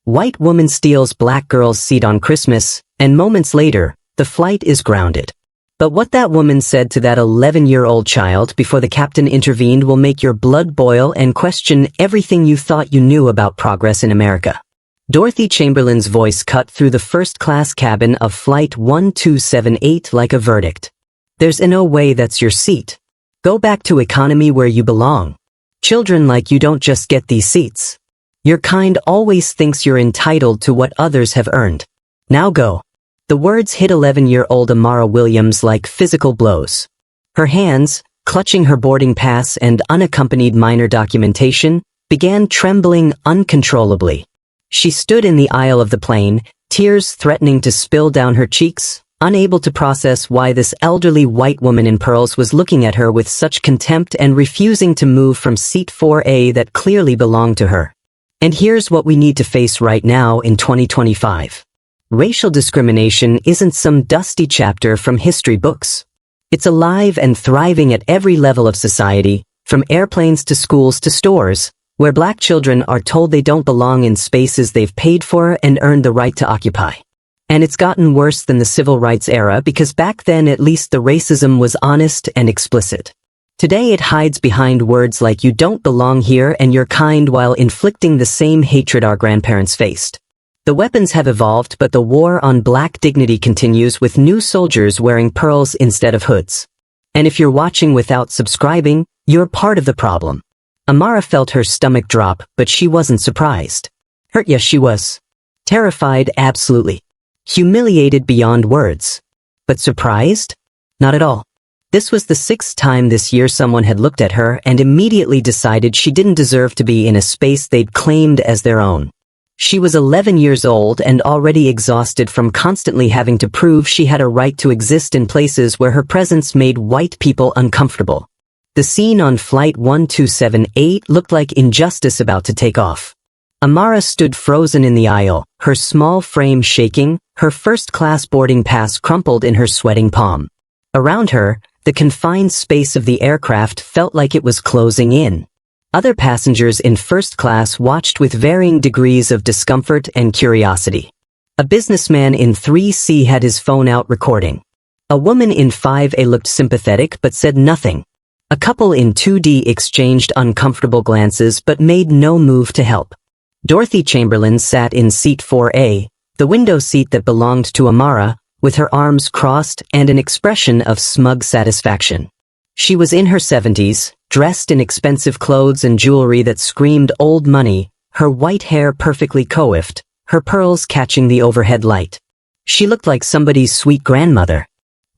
White woman steals black girl's seat on Christmas, and moments later, the flight is grounded. But what that woman said to that 11-year-old child before the captain intervened will make your blood boil and question everything you thought you knew about progress in America. Dorothy Chamberlain's voice cut through the first-class cabin of Flight 1278 like a verdict. There's no way that's your seat. Go back to economy where you belong. Children like you don't just get these seats. Your kind always thinks you're entitled to what others have earned. Now go. The words hit 11-year-old Amara Williams like physical blows. Her hands, clutching her boarding pass and unaccompanied minor documentation, began trembling uncontrollably. She stood in the aisle of the plane, tears threatening to spill down her cheeks, unable to process why this elderly white woman in pearls was looking at her with such contempt and refusing to move from seat 4A that clearly belonged to her. And here's what we need to face right now in 2025. Racial discrimination isn't some dusty chapter from history books. It's alive and thriving at every level of society, from airplanes to schools to stores, where black children are told they don't belong in spaces they've paid for and earned the right to occupy. And it's gotten worse than the civil rights era because back then at least the racism was honest and explicit. Today it hides behind words like you don't belong here and you're kind while inflicting the same hatred our grandparents faced. The weapons have evolved, but the war on black dignity continues with new soldiers wearing pearls instead of hoods. And if you're watching without subscribing, you're part of the problem. Amara felt her stomach drop, but she wasn't surprised. Hurt, yes she was. Terrified, absolutely. Humiliated beyond words. But surprised? Not at all. This was the 6th time this year someone had looked at her and immediately decided she didn't deserve to be in a space they'd claimed as their own. She was 11 years old and already exhausted from constantly having to prove she had a right to exist in places where her presence made white people uncomfortable. The scene on Flight 1278 looked like injustice about to take off. Amara stood frozen in the aisle, her small frame shaking, her first-class boarding pass crumpled in her sweating palm. Around her, the confined space of the aircraft felt like it was closing in. Other passengers in first class watched with varying degrees of discomfort and curiosity. A businessman in 3C had his phone out recording. A woman in 5A looked sympathetic but said nothing. A couple in 2D exchanged uncomfortable glances but made no move to help. Dorothy Chamberlain sat in seat 4A, the window seat that belonged to Amara, with her arms crossed and an expression of smug satisfaction. She was in her 70s, dressed in expensive clothes and jewelry that screamed old money, her white hair perfectly coiffed, her pearls catching the overhead light. She looked like somebody's sweet grandmother.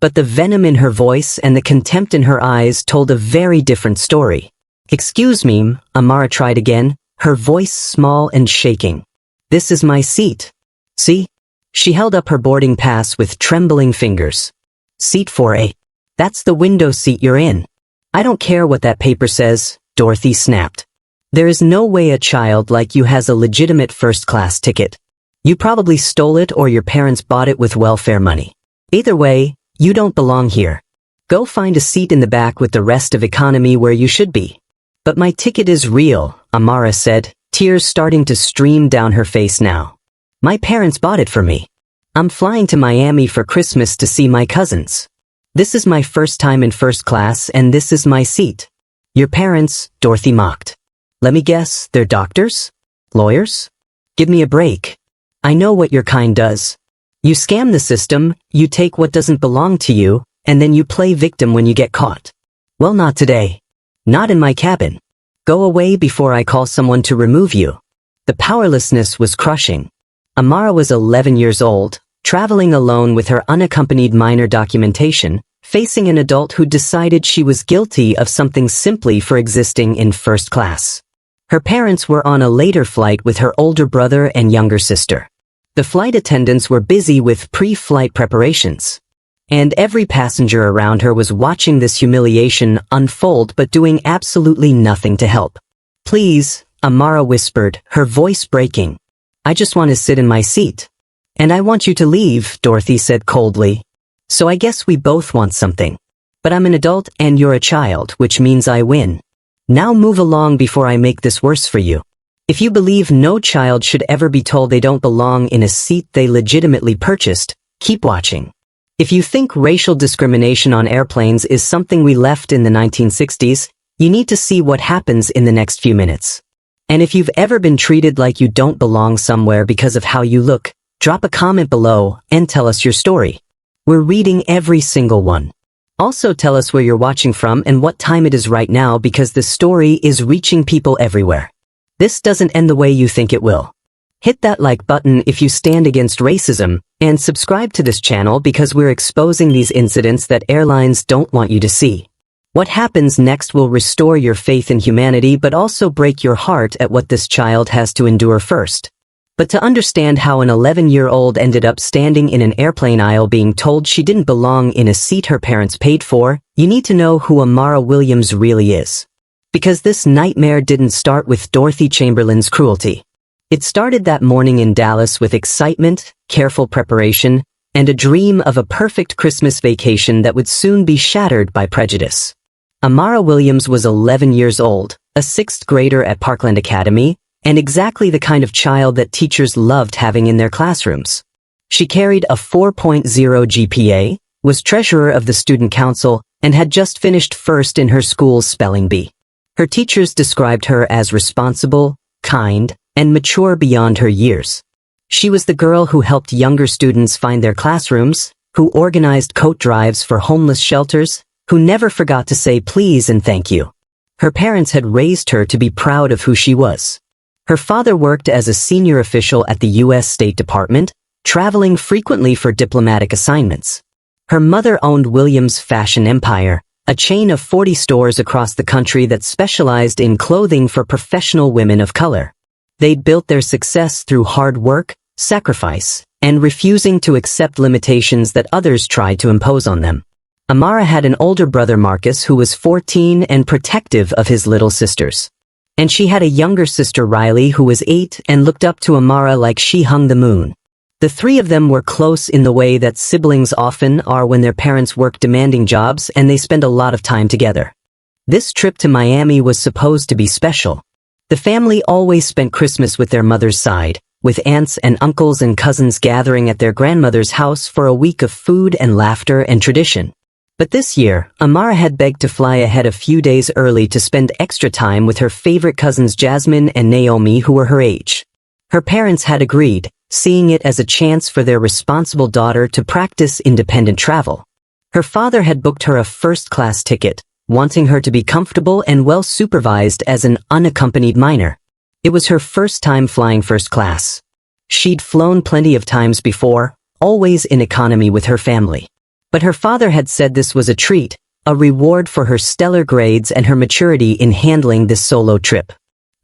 But the venom in her voice and the contempt in her eyes told a very different story. "Excuse me," Amara tried again, her voice small and shaking. "This is my seat. See?" She held up her boarding pass with trembling fingers. "Seat 4A. That's the window seat you're in." "I don't care what that paper says," Dorothy snapped. "There is no way a child like you has a legitimate first-class ticket. You probably stole it or your parents bought it with welfare money. Either way, you don't belong here. Go find a seat in the back with the rest of economy where you should be." "But my ticket is real," Amara said, tears starting to stream down her face now. "My parents bought it for me. I'm flying to Miami for Christmas to see my cousins. This is my first time in first class and this is my seat." "Your parents," Dorothy mocked. "Let me guess, they're doctors? Lawyers? Give me a break. I know what your kind does. You scam the system, you take what doesn't belong to you, and then you play victim when you get caught. Well, not today. Not in my cabin. Go away before I call someone to remove you." The powerlessness was crushing. Amara was 11 years old, traveling alone with her unaccompanied minor documentation, facing an adult who decided she was guilty of something simply for existing in first class. Her parents were on a later flight with her older brother and younger sister. The flight attendants were busy with pre-flight preparations. And every passenger around her was watching this humiliation unfold but doing absolutely nothing to help. "Please," Amara whispered, her voice breaking. "I just want to sit in my seat." "And I want you to leave," Dorothy said coldly. "So I guess we both want something. But I'm an adult and you're a child, which means I win. Now move along before I make this worse for you." If you believe no child should ever be told they don't belong in a seat they legitimately purchased, keep watching. If you think racial discrimination on airplanes is something we left in the 1960s, you need to see what happens in the next few minutes. And if you've ever been treated like you don't belong somewhere because of how you look, drop a comment below and tell us your story. We're reading every single one. Also tell us where you're watching from and what time it is right now, because this story is reaching people everywhere. This doesn't end the way you think it will. Hit that like button if you stand against racism, and subscribe to this channel because we're exposing these incidents that airlines don't want you to see. What happens next will restore your faith in humanity but also break your heart at what this child has to endure first. But to understand how an 11-year-old ended up standing in an airplane aisle being told she didn't belong in a seat her parents paid for, you need to know who Amara Williams really is. Because this nightmare didn't start with Dorothy Chamberlain's cruelty. It started that morning in Dallas with excitement, careful preparation, and a dream of a perfect Christmas vacation that would soon be shattered by prejudice. Amara Williams was 11 years old, a 6th grader at Parkland Academy, and exactly the kind of child that teachers loved having in their classrooms. She carried a 4.0 GPA, was treasurer of the student council, and had just finished first in her school's spelling bee. Her teachers described her as responsible, kind, and mature beyond her years. She was the girl who helped younger students find their classrooms, who organized coat drives for homeless shelters, who never forgot to say please and thank you. Her parents had raised her to be proud of who she was. Her father worked as a senior official at the U.S. State Department, traveling frequently for diplomatic assignments. Her mother owned Williams Fashion Empire, a chain of 40 stores across the country that specialized in clothing for professional women of color. They'd built their success through hard work, sacrifice, and refusing to accept limitations that others tried to impose on them. Amara had an older brother, Marcus, who was 14 and protective of his little sisters. And she had a younger sister, Riley, who was 8 and looked up to Amara like she hung the moon. The three of them were close in the way that siblings often are when their parents work demanding jobs and they spend a lot of time together. This trip to Miami was supposed to be special. The family always spent Christmas with their mother's side, with aunts and uncles and cousins gathering at their grandmother's house for a week of food and laughter and tradition. But this year, Amara had begged to fly ahead a few days early to spend extra time with her favorite cousins Jasmine and Naomi, who were her age. Her parents had agreed, seeing it as a chance for their responsible daughter to practice independent travel. Her father had booked her a first-class ticket, wanting her to be comfortable and well-supervised as an unaccompanied minor. It was her first time flying first class. She'd flown plenty of times before, always in economy with her family. But her father had said this was a treat, a reward for her stellar grades and her maturity in handling this solo trip.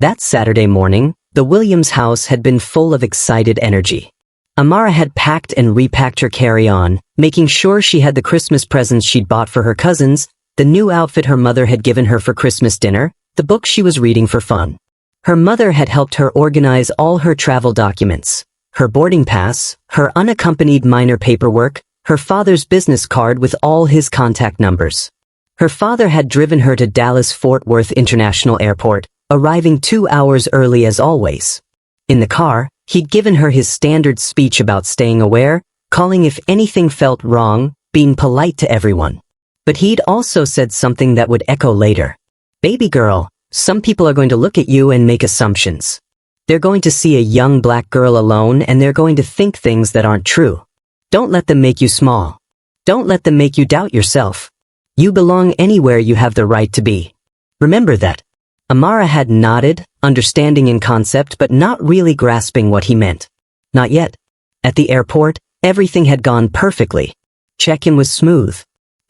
That Saturday morning, the Williams house had been full of excited energy. Amara had packed and repacked her carry-on, making sure she had the Christmas presents she'd bought for her cousins, the new outfit her mother had given her for Christmas dinner, the book she was reading for fun. Her mother had helped her organize all her travel documents, her boarding pass, her unaccompanied minor paperwork, her father's business card with all his contact numbers. Her father had driven her to Dallas-Fort Worth International Airport, arriving 2 hours early as always. In the car, he'd given her his standard speech about staying aware, calling if anything felt wrong, being polite to everyone. But he'd also said something that would echo later. Baby girl, some people are going to look at you and make assumptions. They're going to see a young black girl alone and they're going to think things that aren't true. Don't let them make you small. Don't let them make you doubt yourself. You belong anywhere you have the right to be. Remember that. Amara had nodded, understanding in concept but not really grasping what he meant. Not yet. At the airport, everything had gone perfectly. Check-in was smooth.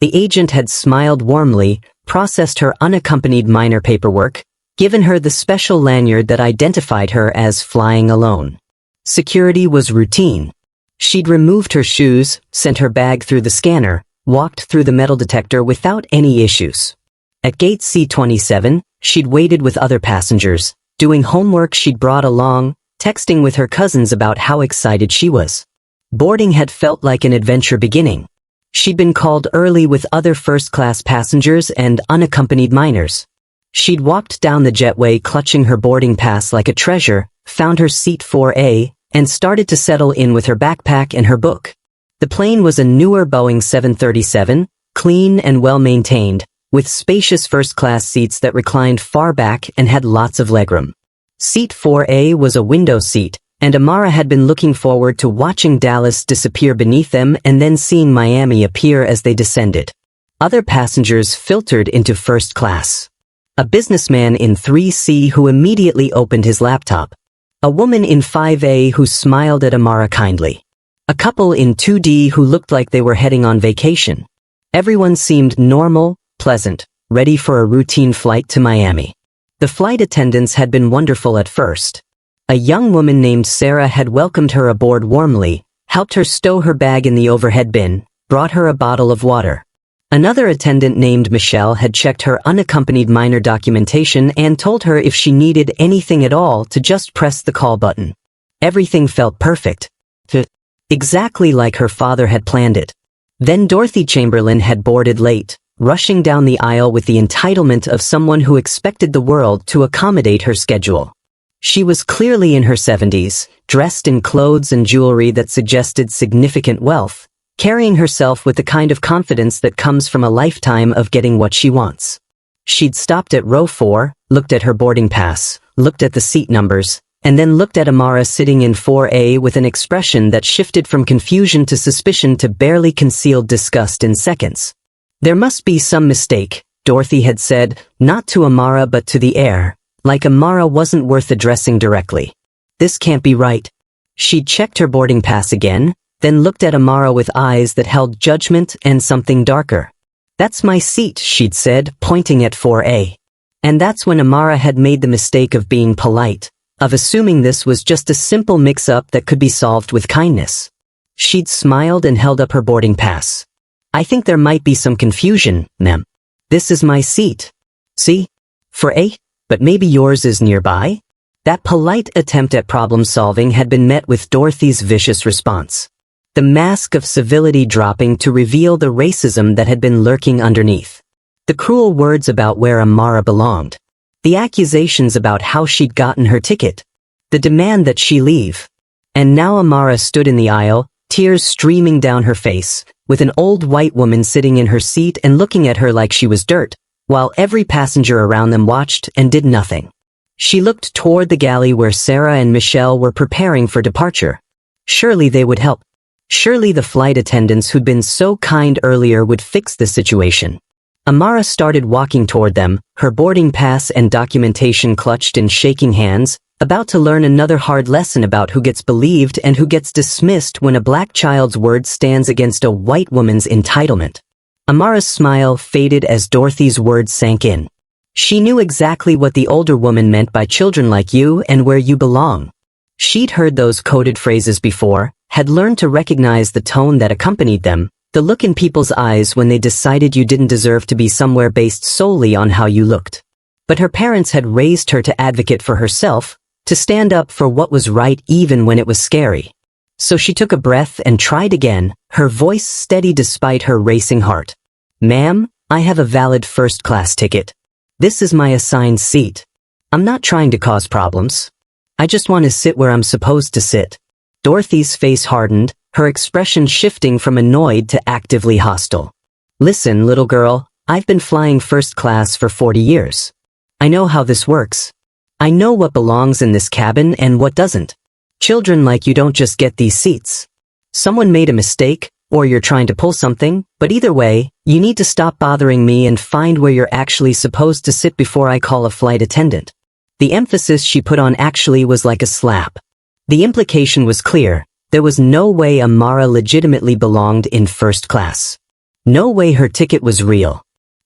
The agent had smiled warmly, processed her unaccompanied minor paperwork, given her the special lanyard that identified her as flying alone. Security was routine. She'd removed her shoes, sent her bag through the scanner, walked through the metal detector without any issues. At gate C-27, she'd waited with other passengers, doing homework she'd brought along, texting with her cousins about how excited she was. Boarding had felt like an adventure beginning. She'd been called early with other first-class passengers and unaccompanied minors. She'd walked down the jetway clutching her boarding pass like a treasure, found her seat 4A, and started to settle in with her backpack and her book. The plane was a newer Boeing 737, clean and well-maintained, with spacious first-class seats that reclined far back and had lots of legroom. Seat 4A was a window seat, and Amara had been looking forward to watching Dallas disappear beneath them and then seeing Miami appear as they descended. Other passengers filtered into first class. A businessman in 3C who immediately opened his laptop. A woman in 5A who smiled at Amara kindly. A couple in 2D who looked like they were heading on vacation. Everyone seemed normal, pleasant, ready for a routine flight to Miami. The flight attendants had been wonderful at first. A young woman named Sarah had welcomed her aboard warmly, helped her stow her bag in the overhead bin, brought her a bottle of water. Another attendant named Michelle had checked her unaccompanied minor documentation and told her if she needed anything at all to just press the call button. Everything felt perfect. Exactly like her father had planned it. Then Dorothy Chamberlain had boarded late, rushing down the aisle with the entitlement of someone who expected the world to accommodate her schedule. She was clearly in her 70s, dressed in clothes and jewelry that suggested significant wealth, carrying herself with the kind of confidence that comes from a lifetime of getting what she wants. She'd stopped at row 4, looked at her boarding pass, looked at the seat numbers, and then looked at Amara sitting in 4A with an expression that shifted from confusion to suspicion to barely concealed disgust in seconds. There must be some mistake, Dorothy had said, not to Amara but to the air, like Amara wasn't worth addressing directly. This can't be right. She'd checked her boarding pass again, then looked at Amara with eyes that held judgment and something darker. "That's my seat," she'd said, pointing at 4A. And that's when Amara had made the mistake of being polite, of assuming this was just a simple mix-up that could be solved with kindness. She'd smiled and held up her boarding pass. "I think there might be some confusion, ma'am. This is my seat. See? 4A? But maybe yours is nearby?" That polite attempt at problem-solving had been met with Dorothy's vicious response. The mask of civility dropping to reveal the racism that had been lurking underneath. The cruel words about where Amara belonged. The accusations about how she'd gotten her ticket. The demand that she leave. And now Amara stood in the aisle, tears streaming down her face, with an old white woman sitting in her seat and looking at her like she was dirt, while every passenger around them watched and did nothing. She looked toward the galley where Sarah and Michelle were preparing for departure. Surely they would help. Surely the flight attendants who'd been so kind earlier would fix the situation. Amara started walking toward them, her boarding pass and documentation clutched in shaking hands, about to learn another hard lesson about who gets believed and who gets dismissed when a black child's word stands against a white woman's entitlement. Amara's smile faded as Dorothy's words sank in. She knew exactly what the older woman meant by children like you and where you belong. She'd heard those coded phrases before, had learned to recognize the tone that accompanied them, the look in people's eyes when they decided you didn't deserve to be somewhere based solely on how you looked. But her parents had raised her to advocate for herself, to stand up for what was right even when it was scary. So she took a breath and tried again, her voice steady despite her racing heart. "Ma'am, I have a valid first-class ticket. This is my assigned seat. I'm not trying to cause problems. I just want to sit where I'm supposed to sit." Dorothy's face hardened, her expression shifting from annoyed to actively hostile. "Listen, little girl, I've been flying first class for 40 years. I know how this works. I know what belongs in this cabin and what doesn't. Children like you don't just get these seats. Someone made a mistake, or you're trying to pull something, but either way, you need to stop bothering me and find where you're actually supposed to sit before I call a flight attendant." The emphasis she put on actually was like a slap. The implication was clear. There was no way Amara legitimately belonged in first class. No way her ticket was real.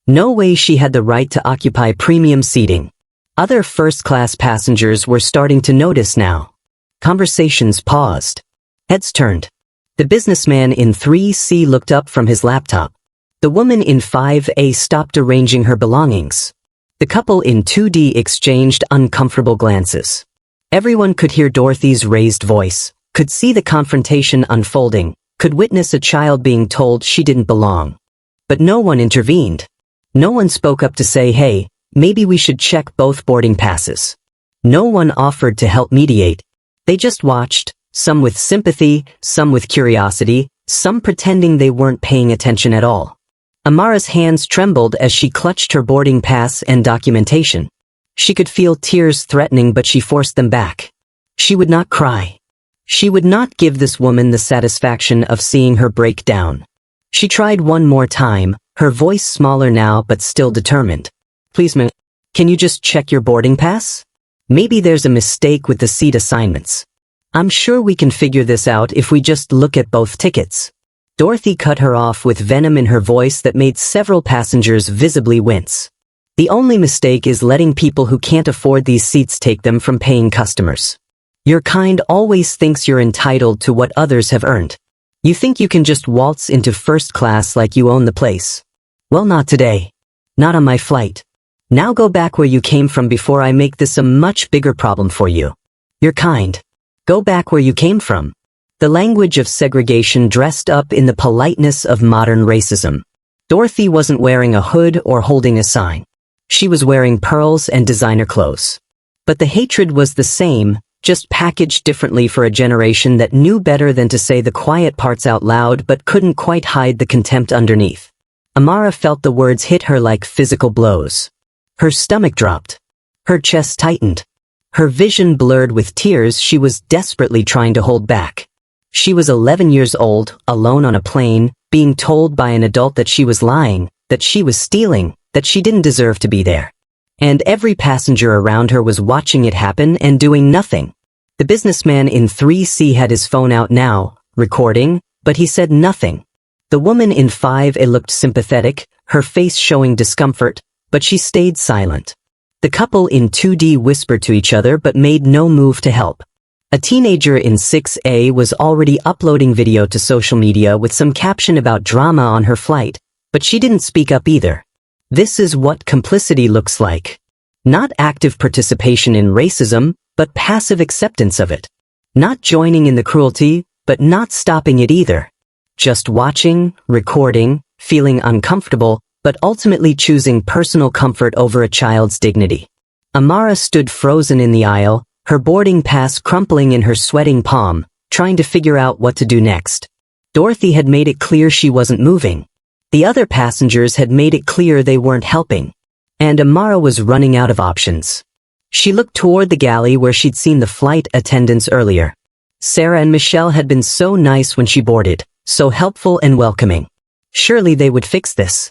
No way she had the right to occupy premium seating. Other first-class passengers were starting to notice now. Conversations paused. Heads turned. The businessman in 3C looked up from his laptop. The woman in 5A stopped arranging her belongings. The couple in 2D exchanged uncomfortable glances. Everyone could hear Dorothy's raised voice, could see the confrontation unfolding, could witness a child being told she didn't belong. But no one intervened. No one spoke up to say, "Hey, Maybe we should check both boarding passes. No one offered to help mediate. They just watched, some with sympathy, some with curiosity, some pretending they weren't paying attention at all. Amara's hands trembled as she clutched her boarding pass and documentation. She could feel tears threatening, but she forced them back. She would not cry. She would not give this woman the satisfaction of seeing her break down. She tried one more time, her voice smaller now but still determined. Please, ma'am, can you just check your boarding pass? Maybe there's a mistake with the seat assignments. I'm sure we can figure this out if we just look at both tickets. Dorothy cut her off with venom in her voice that made several passengers visibly wince. The only mistake is letting people who can't afford these seats take them from paying customers. Your kind always thinks you're entitled to what others have earned. You think you can just waltz into first class like you own the place. Well, not today. Not on my flight. Now go back where you came from before I make this a much bigger problem for you. You're kind. Go back where you came from. The language of segregation dressed up in the politeness of modern racism. Dorothy wasn't wearing a hood or holding a sign. She was wearing pearls and designer clothes. But the hatred was the same, just packaged differently for a generation that knew better than to say the quiet parts out loud but couldn't quite hide the contempt underneath. Amara felt the words hit her like physical blows. Her stomach dropped. Her chest tightened. Her vision blurred with tears she was desperately trying to hold back. She was 11 years old, alone on a plane, being told by an adult that she was lying, that she was stealing, that she didn't deserve to be there. And every passenger around her was watching it happen and doing nothing. The businessman in 3C had his phone out now, recording, but he said nothing. The woman in 5A looked sympathetic, her face showing discomfort, but she stayed silent. The couple in 2D whispered to each other but made no move to help. A teenager in 6A was already uploading video to social media with some caption about drama on her flight, but she didn't speak up either. This is what complicity looks like. Not active participation in racism, but passive acceptance of it. Not joining in the cruelty, but not stopping it either. Just watching, recording, feeling uncomfortable, but ultimately choosing personal comfort over a child's dignity. Amara stood frozen in the aisle, her boarding pass crumpling in her sweating palm, trying to figure out what to do next. Dorothy had made it clear she wasn't moving. The other passengers had made it clear they weren't helping. And Amara was running out of options. She looked toward the galley where she'd seen the flight attendants earlier. Sarah and Michelle had been so nice when she boarded, so helpful and welcoming. Surely they would fix this.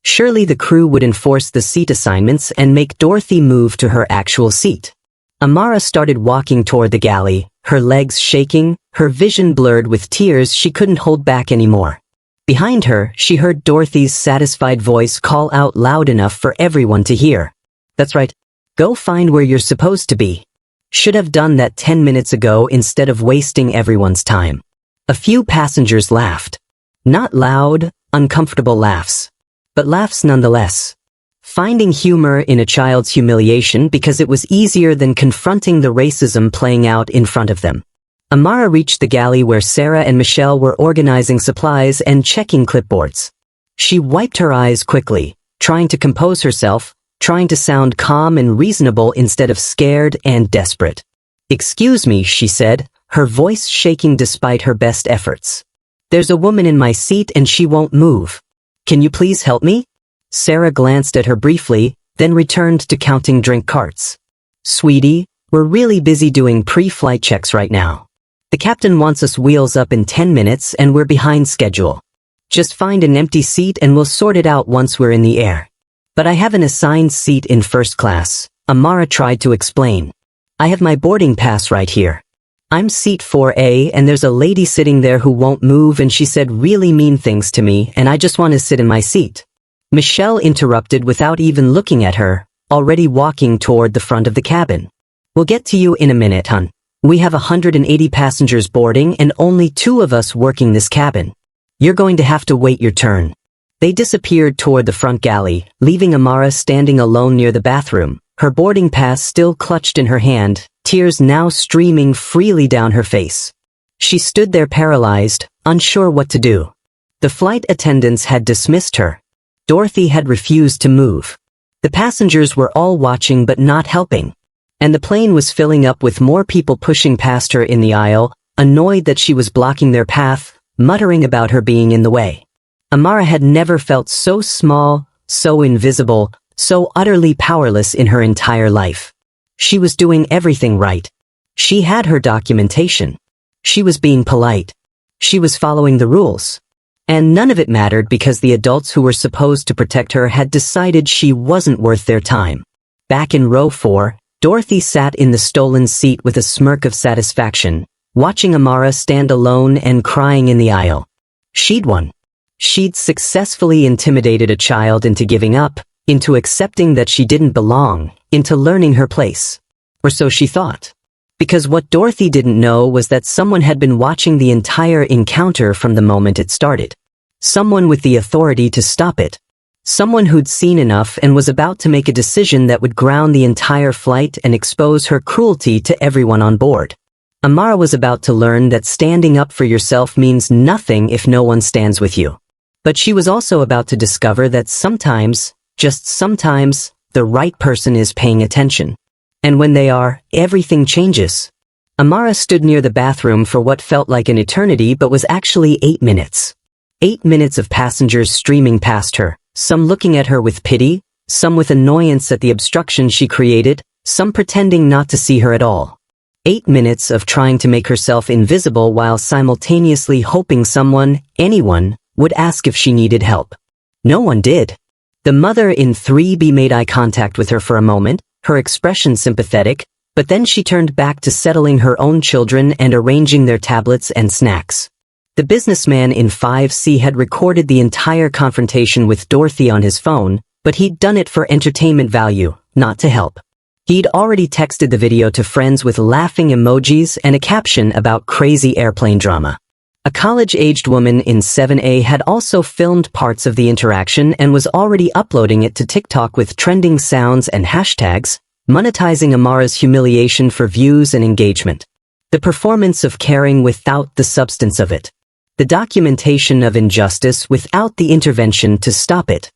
Surely the crew would enforce the seat assignments and make Dorothy move to her actual seat. Amara started walking toward the galley, her legs shaking, her vision blurred with tears she couldn't hold back anymore. Behind her, she heard Dorothy's satisfied voice call out loud enough for everyone to hear. That's right. Go find where you're supposed to be. Should have done that 10 minutes ago instead of wasting everyone's time. A few passengers laughed. Not loud, uncomfortable laughs, but laughs nonetheless. Finding humor in a child's humiliation because it was easier than confronting the racism playing out in front of them. Amara reached the galley where Sarah and Michelle were organizing supplies and checking clipboards. She wiped her eyes quickly, trying to compose herself, trying to sound calm and reasonable instead of scared and desperate. "Excuse me," she said, her voice shaking despite her best efforts. "There's a woman in my seat and she won't move. Can you please help me?" Sarah glanced at her briefly, then returned to counting drink carts. "Sweetie, we're really busy doing pre-flight checks right now. The captain wants us wheels up in 10 minutes and we're behind schedule. Just find an empty seat and we'll sort it out once we're in the air." "But I have an assigned seat in first class," Amara tried to explain. "I have my boarding pass right here. I'm seat 4A and there's a lady sitting there who won't move and she said really mean things to me and I just want to sit in my seat." Michelle interrupted without even looking at her, already walking toward the front of the cabin. "We'll get to you in a minute, hon. We have 180 passengers boarding and only 2 of us working this cabin. You're going to have to wait your turn." They disappeared toward the front galley, leaving Amara standing alone near the bathroom, her boarding pass still clutched in her hand, tears now streaming freely down her face. She stood there paralyzed, unsure what to do. The flight attendants had dismissed her. Dorothy had refused to move. The passengers were all watching but not helping. And the plane was filling up with more people pushing past her in the aisle, annoyed that she was blocking their path, muttering about her being in the way. Amara had never felt so small, so invisible, so utterly powerless in her entire life. She was doing everything right. She had her documentation. She was being polite. She was following the rules. And none of it mattered because the adults who were supposed to protect her had decided she wasn't worth their time. Back in row 4, Dorothy sat in the stolen seat with a smirk of satisfaction, watching Amara stand alone and crying in the aisle. She'd won. She'd successfully intimidated a child into giving up, into accepting that she didn't belong, into learning her place. Or so she thought. Because what Dorothy didn't know was that someone had been watching the entire encounter from the moment it started. Someone with the authority to stop it. Someone who'd seen enough and was about to make a decision that would ground the entire flight and expose her cruelty to everyone on board. Amara was about to learn that standing up for yourself means nothing if no one stands with you. But she was also about to discover that sometimes, just sometimes, the right person is paying attention. And when they are, everything changes. Amara stood near the bathroom for what felt like an eternity but was actually 8 minutes. 8 minutes of passengers streaming past her, some looking at her with pity, some with annoyance at the obstruction she created, some pretending not to see her at all. 8 minutes of trying to make herself invisible while simultaneously hoping someone, anyone, would ask if she needed help. No one did. The mother in 3B made eye contact with her for a moment, her expression sympathetic, but then she turned back to settling her own children and arranging their tablets and snacks. The businessman in 5C had recorded the entire confrontation with Dorothy on his phone, but he'd done it for entertainment value, not to help. He'd already texted the video to friends with laughing emojis and a caption about crazy airplane drama. A college-aged woman in 7A had also filmed parts of the interaction and was already uploading it to TikTok with trending sounds and hashtags, monetizing Amara's humiliation for views and engagement. The performance of caring without the substance of it. The documentation of injustice without the intervention to stop it.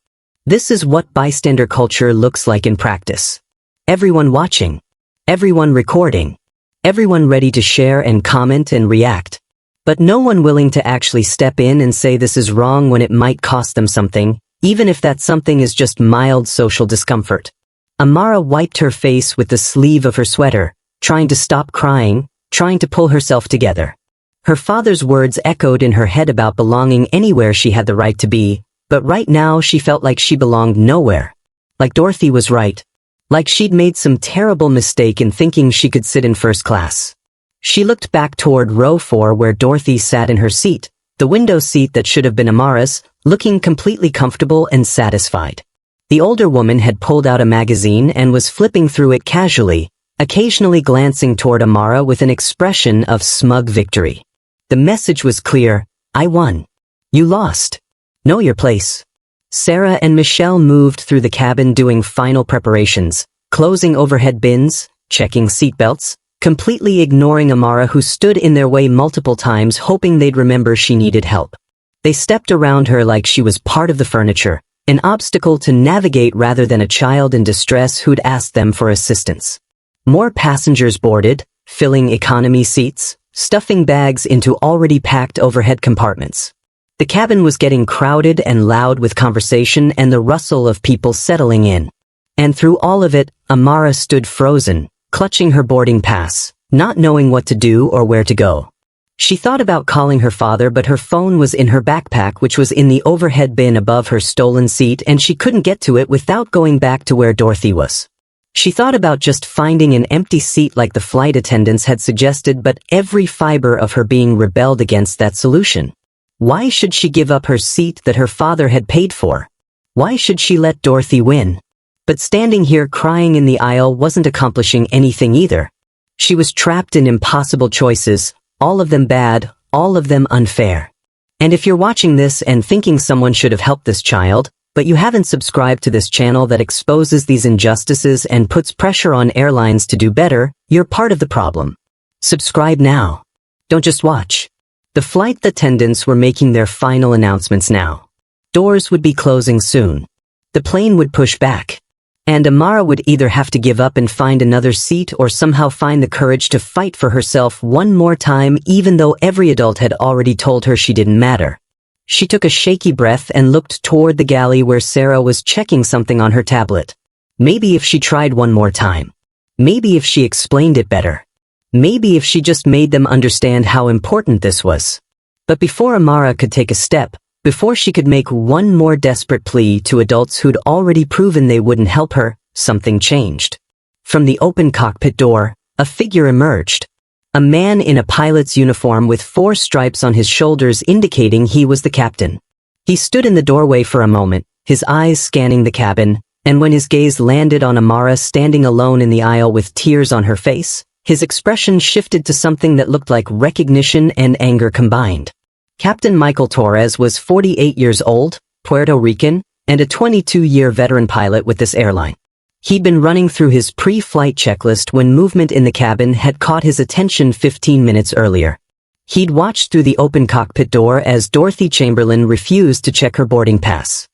This is what bystander culture looks like in practice. Everyone watching. Everyone recording. Everyone ready to share and comment and react. But no one willing to actually step in and say this is wrong when it might cost them something, even if that something is just mild social discomfort. Amara wiped her face with the sleeve of her sweater, trying to stop crying, trying to pull herself together. Her father's words echoed in her head about belonging anywhere she had the right to be, but right now she felt like she belonged nowhere. Like Dorothy was right. Like she'd made some terrible mistake in thinking she could sit in first class. She looked back toward row 4 where Dorothy sat in her seat, the window seat that should have been Amara's, looking completely comfortable and satisfied. The older woman had pulled out a magazine and was flipping through it casually, occasionally glancing toward Amara with an expression of smug victory. The message was clear: I won. You lost. Know your place. Sarah and Michelle moved through the cabin doing final preparations, closing overhead bins, checking seatbelts, completely ignoring Amara who stood in their way multiple times hoping they'd remember she needed help. They stepped around her like she was part of the furniture, an obstacle to navigate rather than a child in distress who'd asked them for assistance. More passengers boarded, filling economy seats, stuffing bags into already packed overhead compartments. The cabin was getting crowded and loud with conversation and the rustle of people settling in. And through all of it, Amara stood frozen, clutching her boarding pass, not knowing what to do or where to go. She thought about calling her father, but her phone was in her backpack, which was in the overhead bin above her stolen seat, and she couldn't get to it without going back to where Dorothy was. She thought about just finding an empty seat like the flight attendants had suggested, but every fiber of her being rebelled against that solution. Why should she give up her seat that her father had paid for? Why should she let Dorothy win? But standing here crying in the aisle wasn't accomplishing anything either. She was trapped in impossible choices, all of them bad, all of them unfair. And if you're watching this and thinking someone should have helped this child, but you haven't subscribed to this channel that exposes these injustices and puts pressure on airlines to do better, you're part of the problem. Subscribe now. Don't just watch. The flight attendants were making their final announcements now. Doors would be closing soon. The plane would push back. And Amara would either have to give up and find another seat or somehow find the courage to fight for herself one more time even though every adult had already told her she didn't matter. She took a shaky breath and looked toward the galley where Sarah was checking something on her tablet. Maybe if she tried one more time. Maybe if she explained it better. Maybe if she just made them understand how important this was. But before Amara could take a step, before she could make one more desperate plea to adults who'd already proven they wouldn't help her, something changed. From the open cockpit door, a figure emerged. A man in a pilot's uniform with 4 stripes on his shoulders indicating he was the captain. He stood in the doorway for a moment, his eyes scanning the cabin, and when his gaze landed on Amara standing alone in the aisle with tears on her face, his expression shifted to something that looked like recognition and anger combined. Captain Michael Torres was 48 years old, Puerto Rican, and a 22-year veteran pilot with this airline. He'd been running through his pre-flight checklist when movement in the cabin had caught his attention 15 minutes earlier. He'd watched through the open cockpit door as Dorothy Chamberlain refused to check her boarding pass.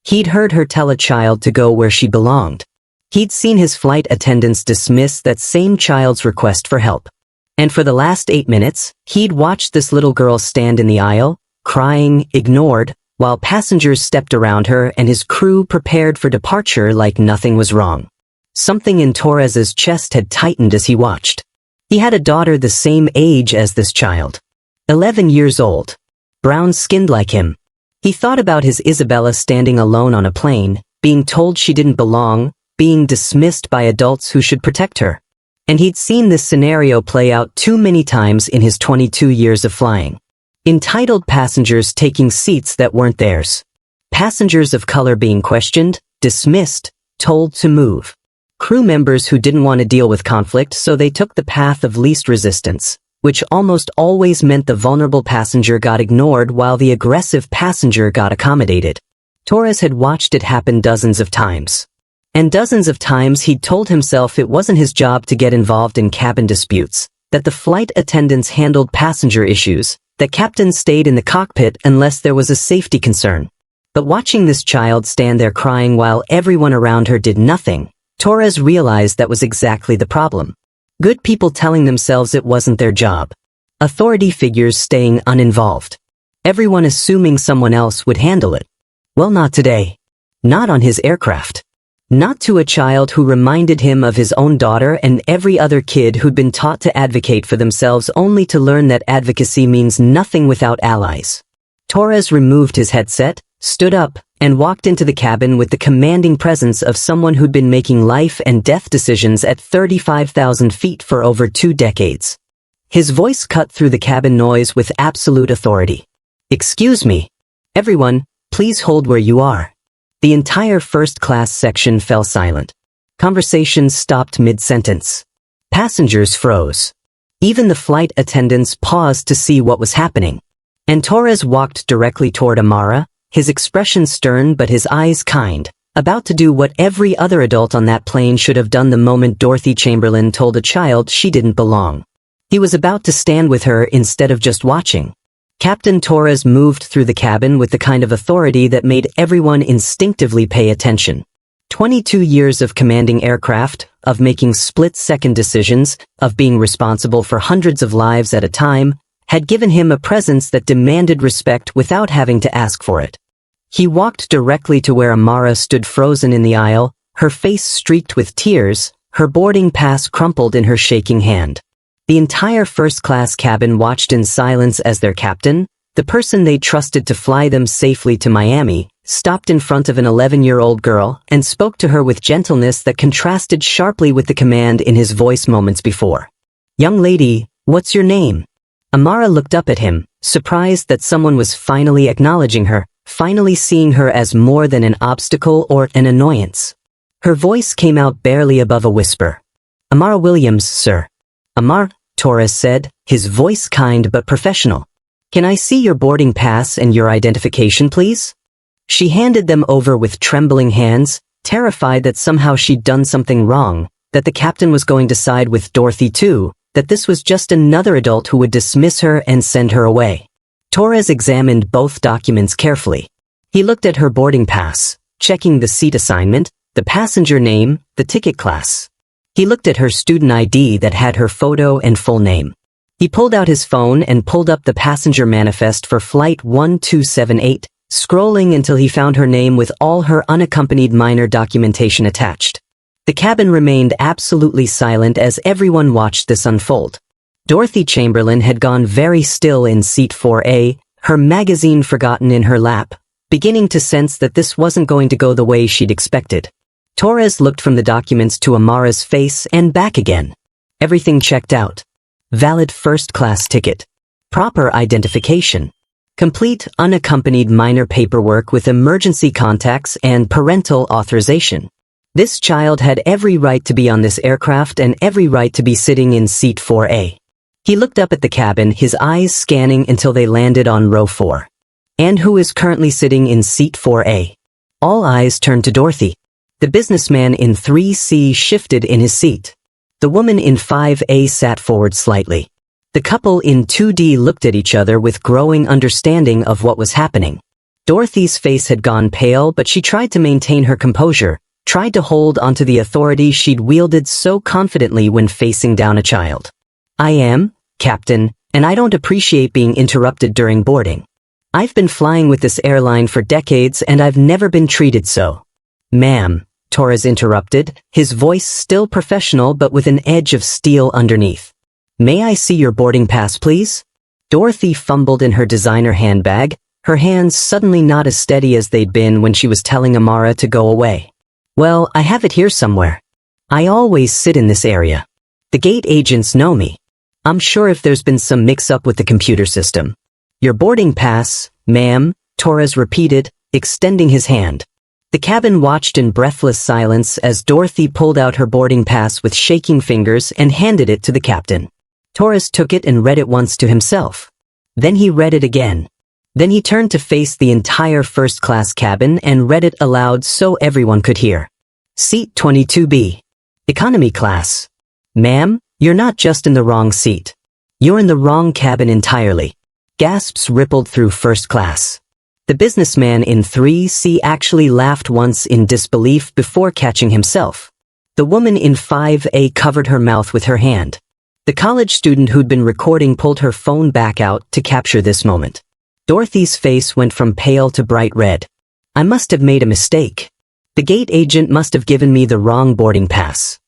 He'd heard her tell a child to go where she belonged. He'd seen his flight attendants dismiss that same child's request for help. And for the last 8 minutes, he'd watched this little girl stand in the aisle, crying, ignored, while passengers stepped around her and his crew prepared for departure like nothing was wrong. Something in Torres's chest had tightened as he watched. He had a daughter the same age as this child. 11 years old. Brown-skinned like him. He thought about his Isabella standing alone on a plane, being told she didn't belong, being dismissed by adults who should protect her. And he'd seen this scenario play out too many times in his 22 years of flying. Entitled passengers taking seats that weren't theirs. Passengers of color being questioned, dismissed, told to move. Crew members who didn't want to deal with conflict, so they took the path of least resistance, which almost always meant the vulnerable passenger got ignored while the aggressive passenger got accommodated. Torres had watched it happen dozens of times. And dozens of times he'd told himself it wasn't his job to get involved in cabin disputes, that the flight attendants handled passenger issues, that captains stayed in the cockpit unless there was a safety concern. But watching this child stand there crying while everyone around her did nothing, Torres realized that was exactly the problem. Good people telling themselves it wasn't their job. Authority figures staying uninvolved. Everyone assuming someone else would handle it. Well, not today. Not on his aircraft. Not to a child who reminded him of his own daughter and every other kid who'd been taught to advocate for themselves only to learn that advocacy means nothing without allies. Torres removed his headset, stood up, and walked into the cabin with the commanding presence of someone who'd been making life and death decisions at 35,000 feet for over 2 decades. His voice cut through the cabin noise with absolute authority. "Excuse me. Everyone, please hold where you are." The entire first-class section fell silent. Conversations stopped mid-sentence. Passengers froze. Even the flight attendants paused to see what was happening. And Torres walked directly toward Amara, his expression stern but his eyes kind, about to do what every other adult on that plane should have done the moment Dorothy Chamberlain told a child she didn't belong. He was about to stand with her instead of just watching. Captain Torres moved through the cabin with the kind of authority that made everyone instinctively pay attention. 22 years of commanding aircraft, of making split-second decisions, of being responsible for hundreds of lives at a time, had given him a presence that demanded respect without having to ask for it. He walked directly to where Amara stood frozen in the aisle, her face streaked with tears, her boarding pass crumpled in her shaking hand. The entire first-class cabin watched in silence as their captain, the person they trusted to fly them safely to Miami, stopped in front of an 11-year-old girl and spoke to her with gentleness that contrasted sharply with the command in his voice moments before. "Young lady, what's your name?" Amara looked up at him, surprised that someone was finally acknowledging her, finally seeing her as more than an obstacle or an annoyance. Her voice came out barely above a whisper. "Amara Williams, sir." "Amara," Torres said, his voice kind but professional. "Can I see your boarding pass and your identification, please?" She handed them over with trembling hands, terrified that somehow she'd done something wrong, that the captain was going to side with Dorothy too, that this was just another adult who would dismiss her and send her away. Torres examined both documents carefully. He looked at her boarding pass, checking the seat assignment, the passenger name, the ticket class. He looked at her student ID that had her photo and full name. He pulled out his phone and pulled up the passenger manifest for flight 1278, scrolling until he found her name with all her unaccompanied minor documentation attached. The cabin remained absolutely silent as everyone watched this unfold. Dorothy Chamberlain had gone very still in seat 4A, her magazine forgotten in her lap, beginning to sense that this wasn't going to go the way she'd expected. Torres looked from the documents to Amara's face and back again. Everything checked out. Valid first-class ticket. Proper identification. Complete unaccompanied minor paperwork with emergency contacts and parental authorization. This child had every right to be on this aircraft and every right to be sitting in seat 4A. He looked up at the cabin, his eyes scanning until they landed on row 4. And who is currently sitting in seat 4A? All eyes turned to Dorothy. The businessman in 3C shifted in his seat. The woman in 5A sat forward slightly. The couple in 2D looked at each other with growing understanding of what was happening. Dorothy's face had gone pale, but she tried to maintain her composure, tried to hold onto the authority she'd wielded so confidently when facing down a child. I am, Captain, and I don't appreciate being interrupted during boarding. I've been flying with this airline for decades and I've never been treated so. Ma'am, Torres interrupted, his voice still professional but with an edge of steel underneath. May I see your boarding pass, please? Dorothy fumbled in her designer handbag, her hands suddenly not as steady as they'd been when she was telling Amara to go away. Well, I have it here somewhere. I always sit in this area. The gate agents know me. I'm sure if there's been some mix-up with the computer system. Your boarding pass, ma'am, Torres repeated, extending his hand. The cabin watched in breathless silence as Dorothy pulled out her boarding pass with shaking fingers and handed it to the captain. Torres took it and read it once to himself. Then he read it again. Then he turned to face the entire first-class cabin and read it aloud so everyone could hear. Seat 22B. Economy class. Ma'am, you're not just in the wrong seat. You're in the wrong cabin entirely. Gasps rippled through first class. The businessman in 3C actually laughed once in disbelief before catching himself. The woman in 5A covered her mouth with her hand. The college student who'd been recording pulled her phone back out to capture this moment. Dorothy's face went from pale to bright red. I must have made a mistake. The gate agent must have given me the wrong boarding pass.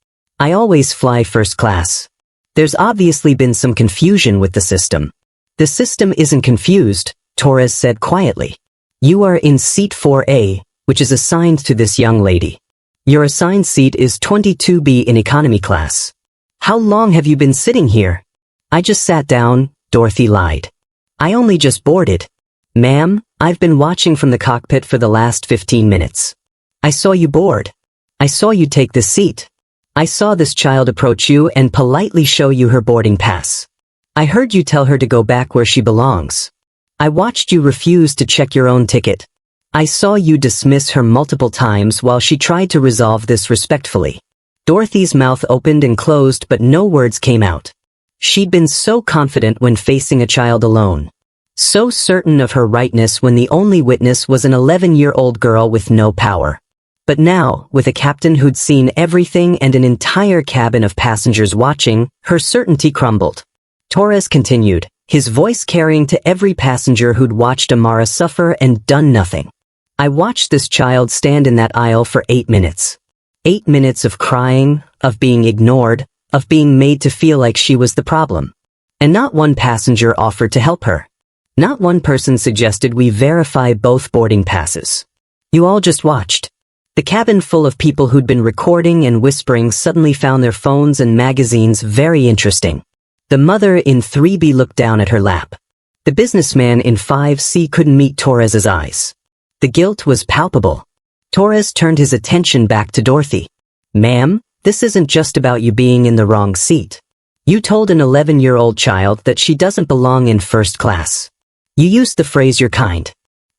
I always fly first class. There's obviously been some confusion with the system. The system isn't confused, Torres said quietly. You are in seat 4A, which is assigned to this young lady. Your assigned seat is 22B in economy class. How long have you been sitting here? I just sat down, Dorothy lied. I only just boarded. Ma'am, I've been watching from the cockpit for the last 15 minutes. I saw you board. I saw you take this seat. I saw this child approach you and politely show you her boarding pass. I heard you tell her to go back where she belongs. I watched you refuse to check your own ticket. I saw you dismiss her multiple times while she tried to resolve this respectfully. Dorothy's mouth opened and closed but no words came out. She'd been so confident when facing a child alone. So certain of her rightness when the only witness was an 11-year-old girl with no power. But now, with a captain who'd seen everything and an entire cabin of passengers watching, her certainty crumbled. Torres continued, his voice carrying to every passenger who'd watched Amara suffer and done nothing. I watched this child stand in that aisle for 8 minutes. 8 minutes of crying, of being ignored, of being made to feel like she was the problem. And not one passenger offered to help her. Not one person suggested we verify both boarding passes. You all just watched. The cabin full of people who'd been recording and whispering suddenly found their phones and magazines very interesting. The mother in 3B looked down at her lap. The businessman in 5C couldn't meet Torres's eyes. The guilt was palpable. Torres turned his attention back to Dorothy. Ma'am, this isn't just about you being in the wrong seat. You told an 11-year-old child that she doesn't belong in first class. You used the phrase "you're kind."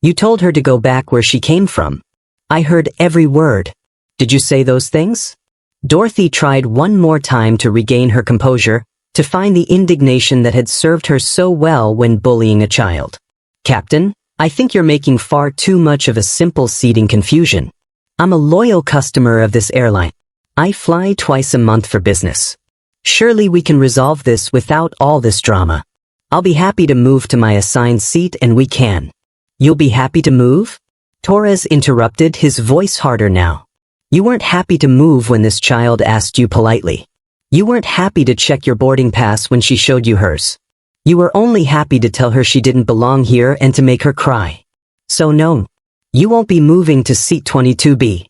You told her to go back where she came from. I heard every word. Did you say those things? Dorothy tried one more time to regain her composure, to find the indignation that had served her so well when bullying a child. Captain, I think you're making far too much of a simple seating confusion. I'm a loyal customer of this airline. I fly twice a month for business. Surely we can resolve this without all this drama. I'll be happy to move to my assigned seat and we can. You'll be happy to move? Torres interrupted, his voice harder now. You weren't happy to move when this child asked you politely. You weren't happy to check your boarding pass when she showed you hers. You were only happy to tell her she didn't belong here and to make her cry. So no, you won't be moving to seat 22B.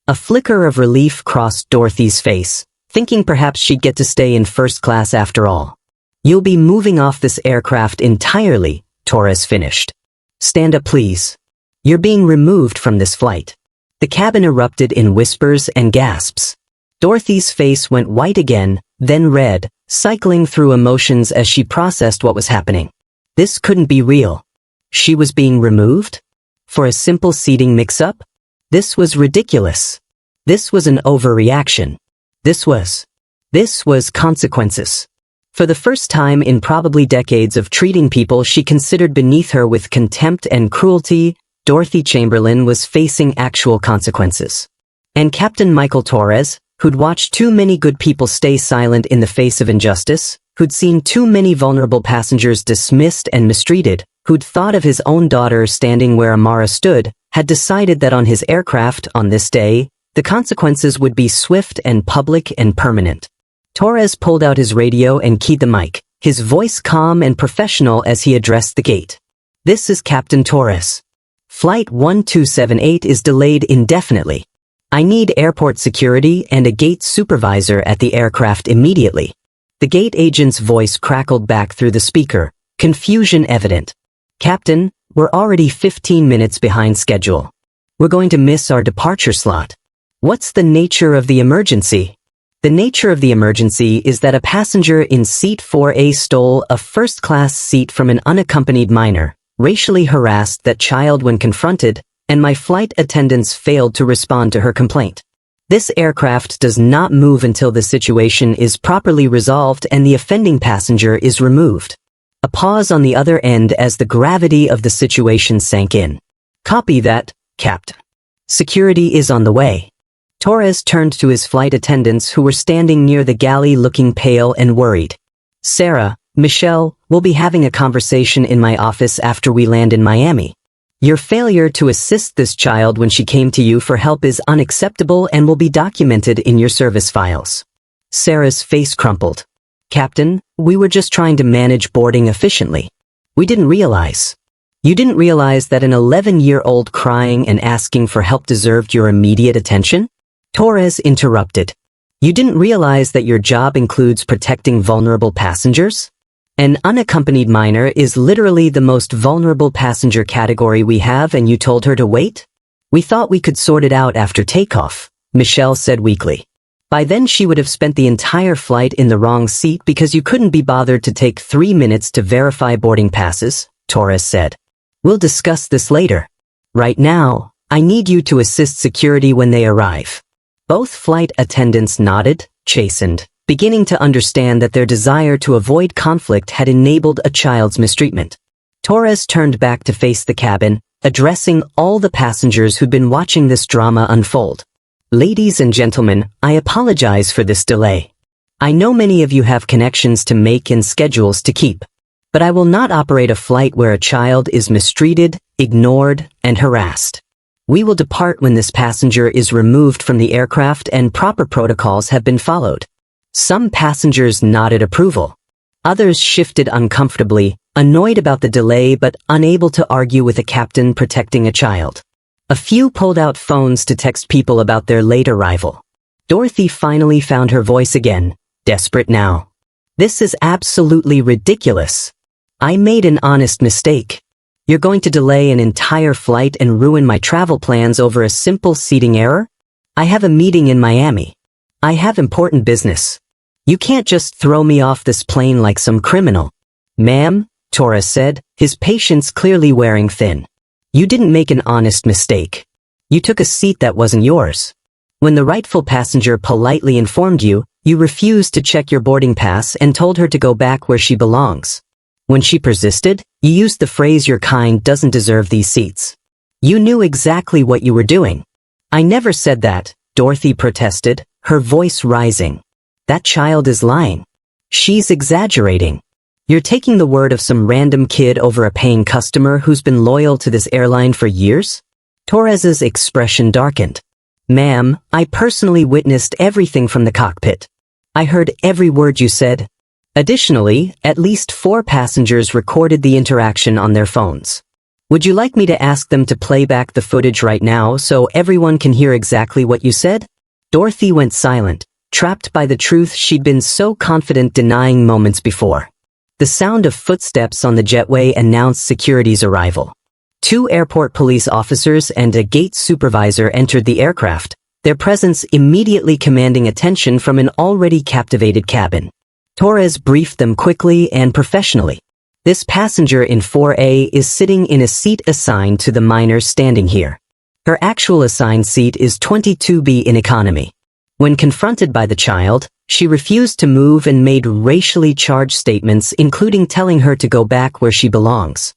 A flicker of relief crossed Dorothy's face, thinking perhaps she'd get to stay in first class after all. You'll be moving off this aircraft entirely, Torres finished. Stand up, please. You're being removed from this flight. The cabin erupted in whispers and gasps. Dorothy's face went white again, then red, cycling through emotions as she processed what was happening. This couldn't be real. She was being removed? For a simple seating mix-up? This was ridiculous. This was an overreaction. This was consequences. For the first time in probably decades of treating people she considered beneath her with contempt and cruelty, Dorothy Chamberlain was facing actual consequences. And Captain Michael Torres, who'd watched too many good people stay silent in the face of injustice, who'd seen too many vulnerable passengers dismissed and mistreated, who'd thought of his own daughter standing where Amara stood, had decided that on his aircraft, on this day, the consequences would be swift and public and permanent. Torres pulled out his radio and keyed the mic, his voice calm and professional as he addressed the gate. This is Captain Torres. Flight 1278 is delayed indefinitely. I need airport security and a gate supervisor at the aircraft immediately. The gate agent's voice crackled back through the speaker, confusion evident. Captain, we're already 15 minutes behind schedule. We're going to miss our departure slot. What's the nature of the emergency? The nature of the emergency is that a passenger in seat 4A stole a first-class seat from an unaccompanied minor, racially harassed that child when confronted, and my flight attendants failed to respond to her complaint. This aircraft does not move until the situation is properly resolved and the offending passenger is removed. A pause on the other end as the gravity of the situation sank in. Copy that, Capt. Security is on the way. Torres turned to his flight attendants who were standing near the galley looking pale and worried. Sarah, Michelle, we'll be having a conversation in my office after we land in Miami. Your failure to assist this child when she came to you for help is unacceptable and will be documented in your service files. Sarah's face crumpled. Captain, we were just trying to manage boarding efficiently. We didn't realize. You didn't realize that an 11-year-old crying and asking for help deserved your immediate attention? Torres interrupted. You didn't realize that your job includes protecting vulnerable passengers? An unaccompanied minor is literally the most vulnerable passenger category we have and you told her to wait? We thought we could sort it out after takeoff, Michelle said weakly. By then she would have spent the entire flight in the wrong seat because you couldn't be bothered to take 3 minutes to verify boarding passes, Torres said. We'll discuss this later. Right now, I need you to assist security when they arrive. Both flight attendants nodded, chastened, beginning to understand that their desire to avoid conflict had enabled a child's mistreatment. Torres turned back to face the cabin, addressing all the passengers who'd been watching this drama unfold. Ladies and gentlemen, I apologize for this delay. I know many of you have connections to make and schedules to keep, but I will not operate a flight where a child is mistreated, ignored, and harassed. We will depart when this passenger is removed from the aircraft and proper protocols have been followed. Some passengers nodded approval. Others shifted uncomfortably, annoyed about the delay but unable to argue with a captain protecting a child. A few pulled out phones to text people about their late arrival. Dorothy finally found her voice again, desperate now. This is absolutely ridiculous. I made an honest mistake. You're going to delay an entire flight and ruin my travel plans over a simple seating error? I have a meeting in Miami. I have important business. You can't just throw me off this plane like some criminal. Ma'am, Torres said, his patience clearly wearing thin. You didn't make an honest mistake. You took a seat that wasn't yours. When the rightful passenger politely informed you, you refused to check your boarding pass and told her to go back where she belongs. When she persisted, you used the phrase your kind doesn't deserve these seats. You knew exactly what you were doing. I never said that, Dorothy protested, her voice rising. That child is lying. She's exaggerating. You're taking the word of some random kid over a paying customer who's been loyal to this airline for years? Torres's expression darkened. Ma'am, I personally witnessed everything from the cockpit. I heard every word you said. Additionally, at least 4 passengers recorded the interaction on their phones. Would you like me to ask them to play back the footage right now so everyone can hear exactly what you said? Dorothy went silent, trapped by the truth she'd been so confident denying moments before. The sound of footsteps on the jetway announced security's arrival. 2 airport police officers and a gate supervisor entered the aircraft, their presence immediately commanding attention from an already captivated cabin. Torres briefed them quickly and professionally. This passenger in 4A is sitting in a seat assigned to the minor standing here. Her actual assigned seat is 22B in economy. When confronted by the child, she refused to move and made racially charged statements, including telling her to go back where she belongs.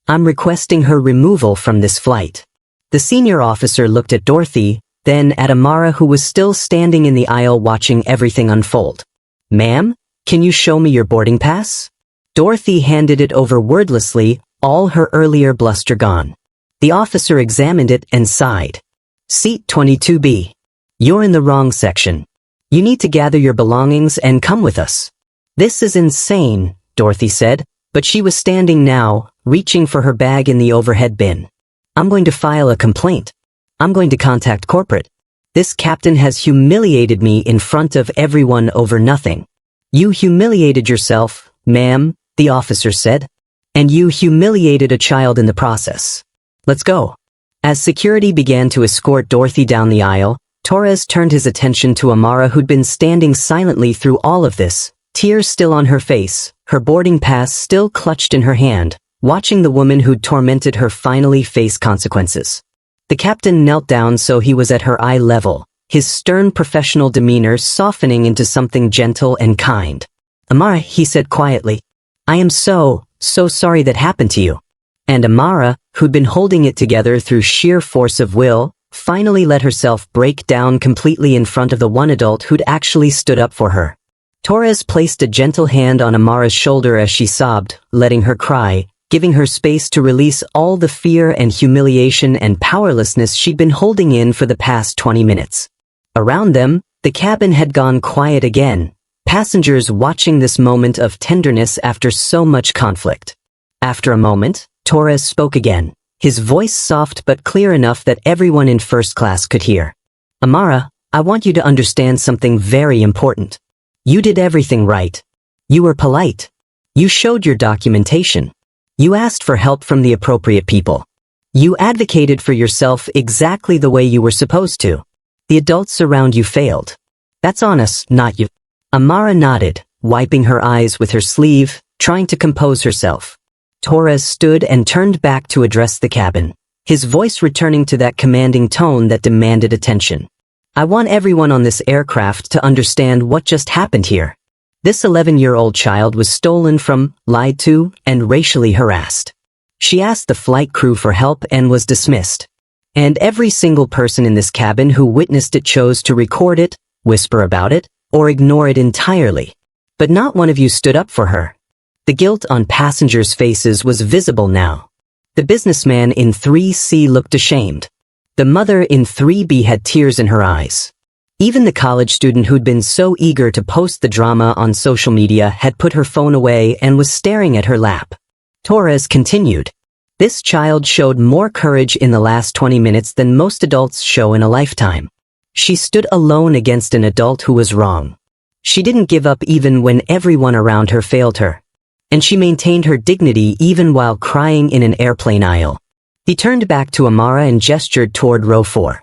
I'm requesting her removal from this flight. The senior officer looked at Dorothy, then at Amara, who was still standing in the aisle watching everything unfold. Ma'am, can you show me your boarding pass? Dorothy handed it over wordlessly, all her earlier bluster gone. The officer examined it and sighed. Seat 22B. You're in the wrong section. You need to gather your belongings and come with us. This is insane, Dorothy said, but she was standing now, reaching for her bag in the overhead bin. I'm going to file a complaint. I'm going to contact corporate. This captain has humiliated me in front of everyone over nothing. You humiliated yourself, ma'am, the officer said. And you humiliated a child in the process. Let's go. As security began to escort Dorothy down the aisle, Torres turned his attention to Amara, who'd been standing silently through all of this, tears still on her face, her boarding pass still clutched in her hand, watching the woman who'd tormented her finally face consequences. The captain knelt down so he was at her eye level, his stern professional demeanor softening into something gentle and kind. Amara, he said quietly, I am so sorry that happened to you. And Amara, who'd been holding it together through sheer force of will, finally let herself break down completely in front of the one adult who'd actually stood up for her. Torres placed a gentle hand on Amara's shoulder as she sobbed, letting her cry, giving her space to release all the fear and humiliation and powerlessness she'd been holding in for the past 20 minutes. Around them, the cabin had gone quiet again, passengers watching this moment of tenderness after so much conflict. After a moment, Torres spoke again, his voice soft but clear enough that everyone in first class could hear. Amara, I want you to understand something very important. You did everything right. You were polite. You showed your documentation. You asked for help from the appropriate people. You advocated for yourself exactly the way you were supposed to. The adults around you failed. That's on us, not you. Amara nodded, wiping her eyes with her sleeve, trying to compose herself. Torres stood and turned back to address the cabin, his voice returning to that commanding tone that demanded attention. I want everyone on this aircraft to understand what just happened here. This 11-year-old child was stolen from, lied to, and racially harassed. She asked the flight crew for help and was dismissed. And every single person in this cabin who witnessed it chose to record it, whisper about it, or ignore it entirely. But not one of you stood up for her. The guilt on passengers' faces was visible now. The businessman in 3C looked ashamed. The mother in 3B had tears in her eyes. Even the college student who'd been so eager to post the drama on social media had put her phone away and was staring at her lap. Torres continued. This child showed more courage in the last 20 minutes than most adults show in a lifetime. She stood alone against an adult who was wrong. She didn't give up even when everyone around her failed her. And she maintained her dignity even while crying in an airplane aisle. He turned back to Amara and gestured toward row 4.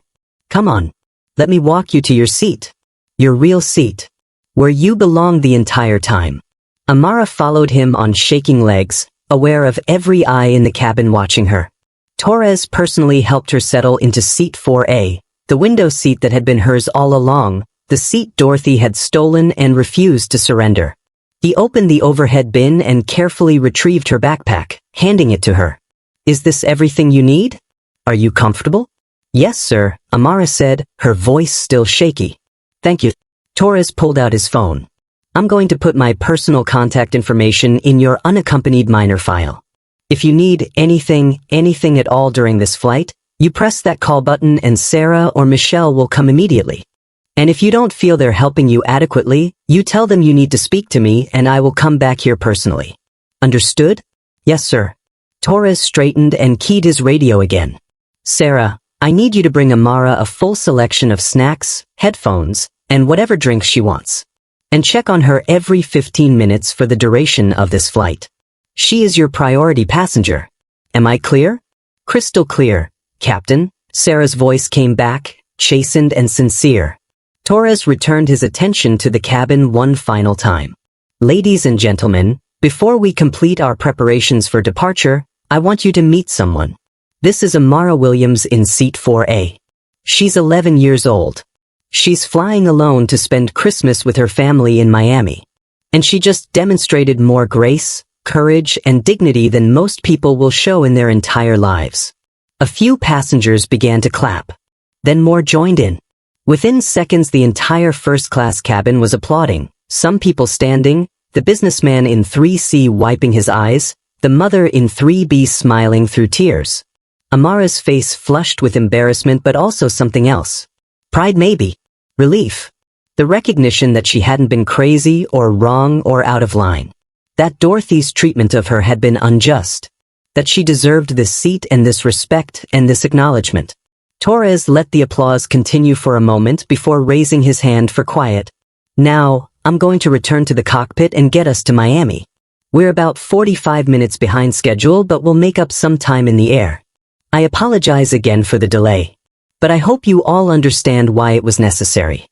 Come on. Let me walk you to your seat. Your real seat. Where you belong the entire time. Amara followed him on shaking legs, aware of every eye in the cabin watching her. Torres personally helped her settle into seat 4A, the window seat that had been hers all along, the seat Dorothy had stolen and refused to surrender. He opened the overhead bin and carefully retrieved her backpack, handing it to her. Is this everything you need? Are you comfortable? Yes, sir, Amara said, her voice still shaky. Thank you. Torres pulled out his phone. I'm going to put my personal contact information in your unaccompanied minor file. If you need anything at all during this flight, you press that call button and Sarah or Michelle will come immediately. And if you don't feel they're helping you adequately, you tell them you need to speak to me and I will come back here personally. Understood? Yes, sir. Torres straightened and keyed his radio again. Sarah, I need you to bring Amara a full selection of snacks, headphones, and whatever drinks she wants. And check on her every 15 minutes for the duration of this flight. She is your priority passenger. Am I clear? Crystal clear, Captain. Sarah's voice came back, chastened and sincere. Torres returned his attention to the cabin one final time. Ladies and gentlemen, before we complete our preparations for departure, I want you to meet someone. This is Amara Williams in seat 4A. She's 11 years old. She's flying alone to spend Christmas with her family in Miami. And she just demonstrated more grace, courage, and dignity than most people will show in their entire lives. A few passengers began to clap. Then more joined in. Within seconds, the entire first-class cabin was applauding, some people standing, the businessman in 3C wiping his eyes, the mother in 3B smiling through tears. Amara's face flushed with embarrassment but also something else. Pride maybe. Relief. The recognition that she hadn't been crazy or wrong or out of line. That Dorothy's treatment of her had been unjust. That she deserved this seat and this respect and this acknowledgement. Torres let the applause continue for a moment before raising his hand for quiet. Now, I'm going to return to the cockpit and get us to Miami. We're about 45 minutes behind schedule, but we'll make up some time in the air. I apologize again for the delay. But I hope you all understand why it was necessary.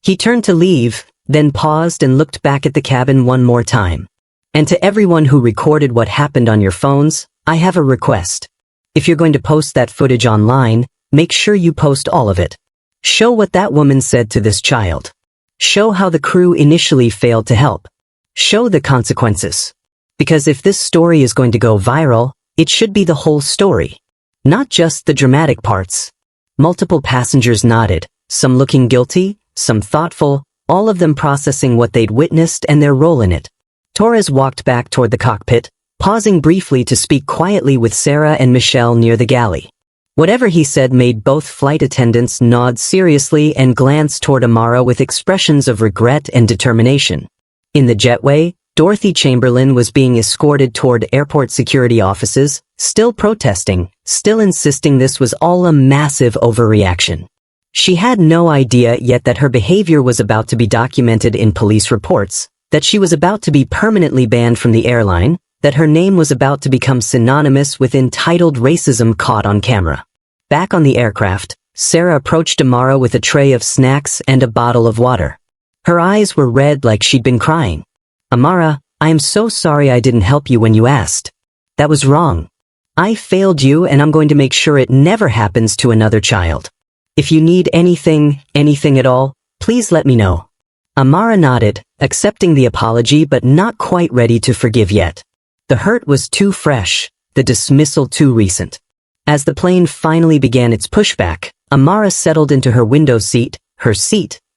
He turned to leave, then paused and looked back at the cabin one more time. And to everyone who recorded what happened on your phones, I have a request. If you're going to post that footage online, make sure you post all of it. Show what that woman said to this child. Show how the crew initially failed to help. Show the consequences. Because if this story is going to go viral, it should be the whole story. Not just the dramatic parts. Multiple passengers nodded, some looking guilty, some thoughtful, all of them processing what they'd witnessed and their role in it. Torres walked back toward the cockpit, pausing briefly to speak quietly with Sarah and Michelle near the galley. Whatever he said made both flight attendants nod seriously and glance toward Amara with expressions of regret and determination. In the jetway, Dorothy Chamberlain was being escorted toward airport security offices, still protesting, still insisting this was all a massive overreaction. She had no idea yet that her behavior was about to be documented in police reports, that she was about to be permanently banned from the airline, that her name was about to become synonymous with entitled racism caught on camera. Back on the aircraft, Sarah approached Amara with a tray of snacks and a bottle of water. Her eyes were red like she'd been crying. Amara, I am so sorry I didn't help you when you asked. That was wrong. I failed you and I'm going to make sure it never happens to another child. If you need anything at all, please let me know. Amara nodded, accepting the apology but not quite ready to forgive yet. The hurt was too fresh, the dismissal too recent. As the plane finally began its pushback, Amara settled into her window seat,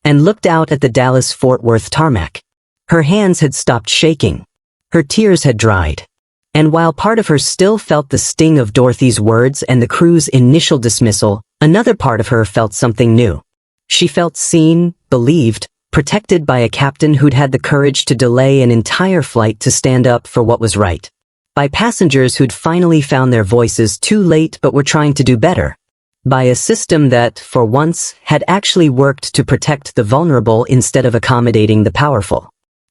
and looked out at the Dallas-Fort Worth tarmac. Her hands had stopped shaking. Her tears had dried. And while part of her still felt the sting of Dorothy's words and the crew's initial dismissal, another part of her felt something new. She felt seen, believed, protected by a captain who'd had the courage to delay an entire flight to stand up for what was right. By passengers who'd finally found their voices too late but were trying to do better. By a system that, for once, had actually worked to protect the vulnerable instead of accommodating the powerful.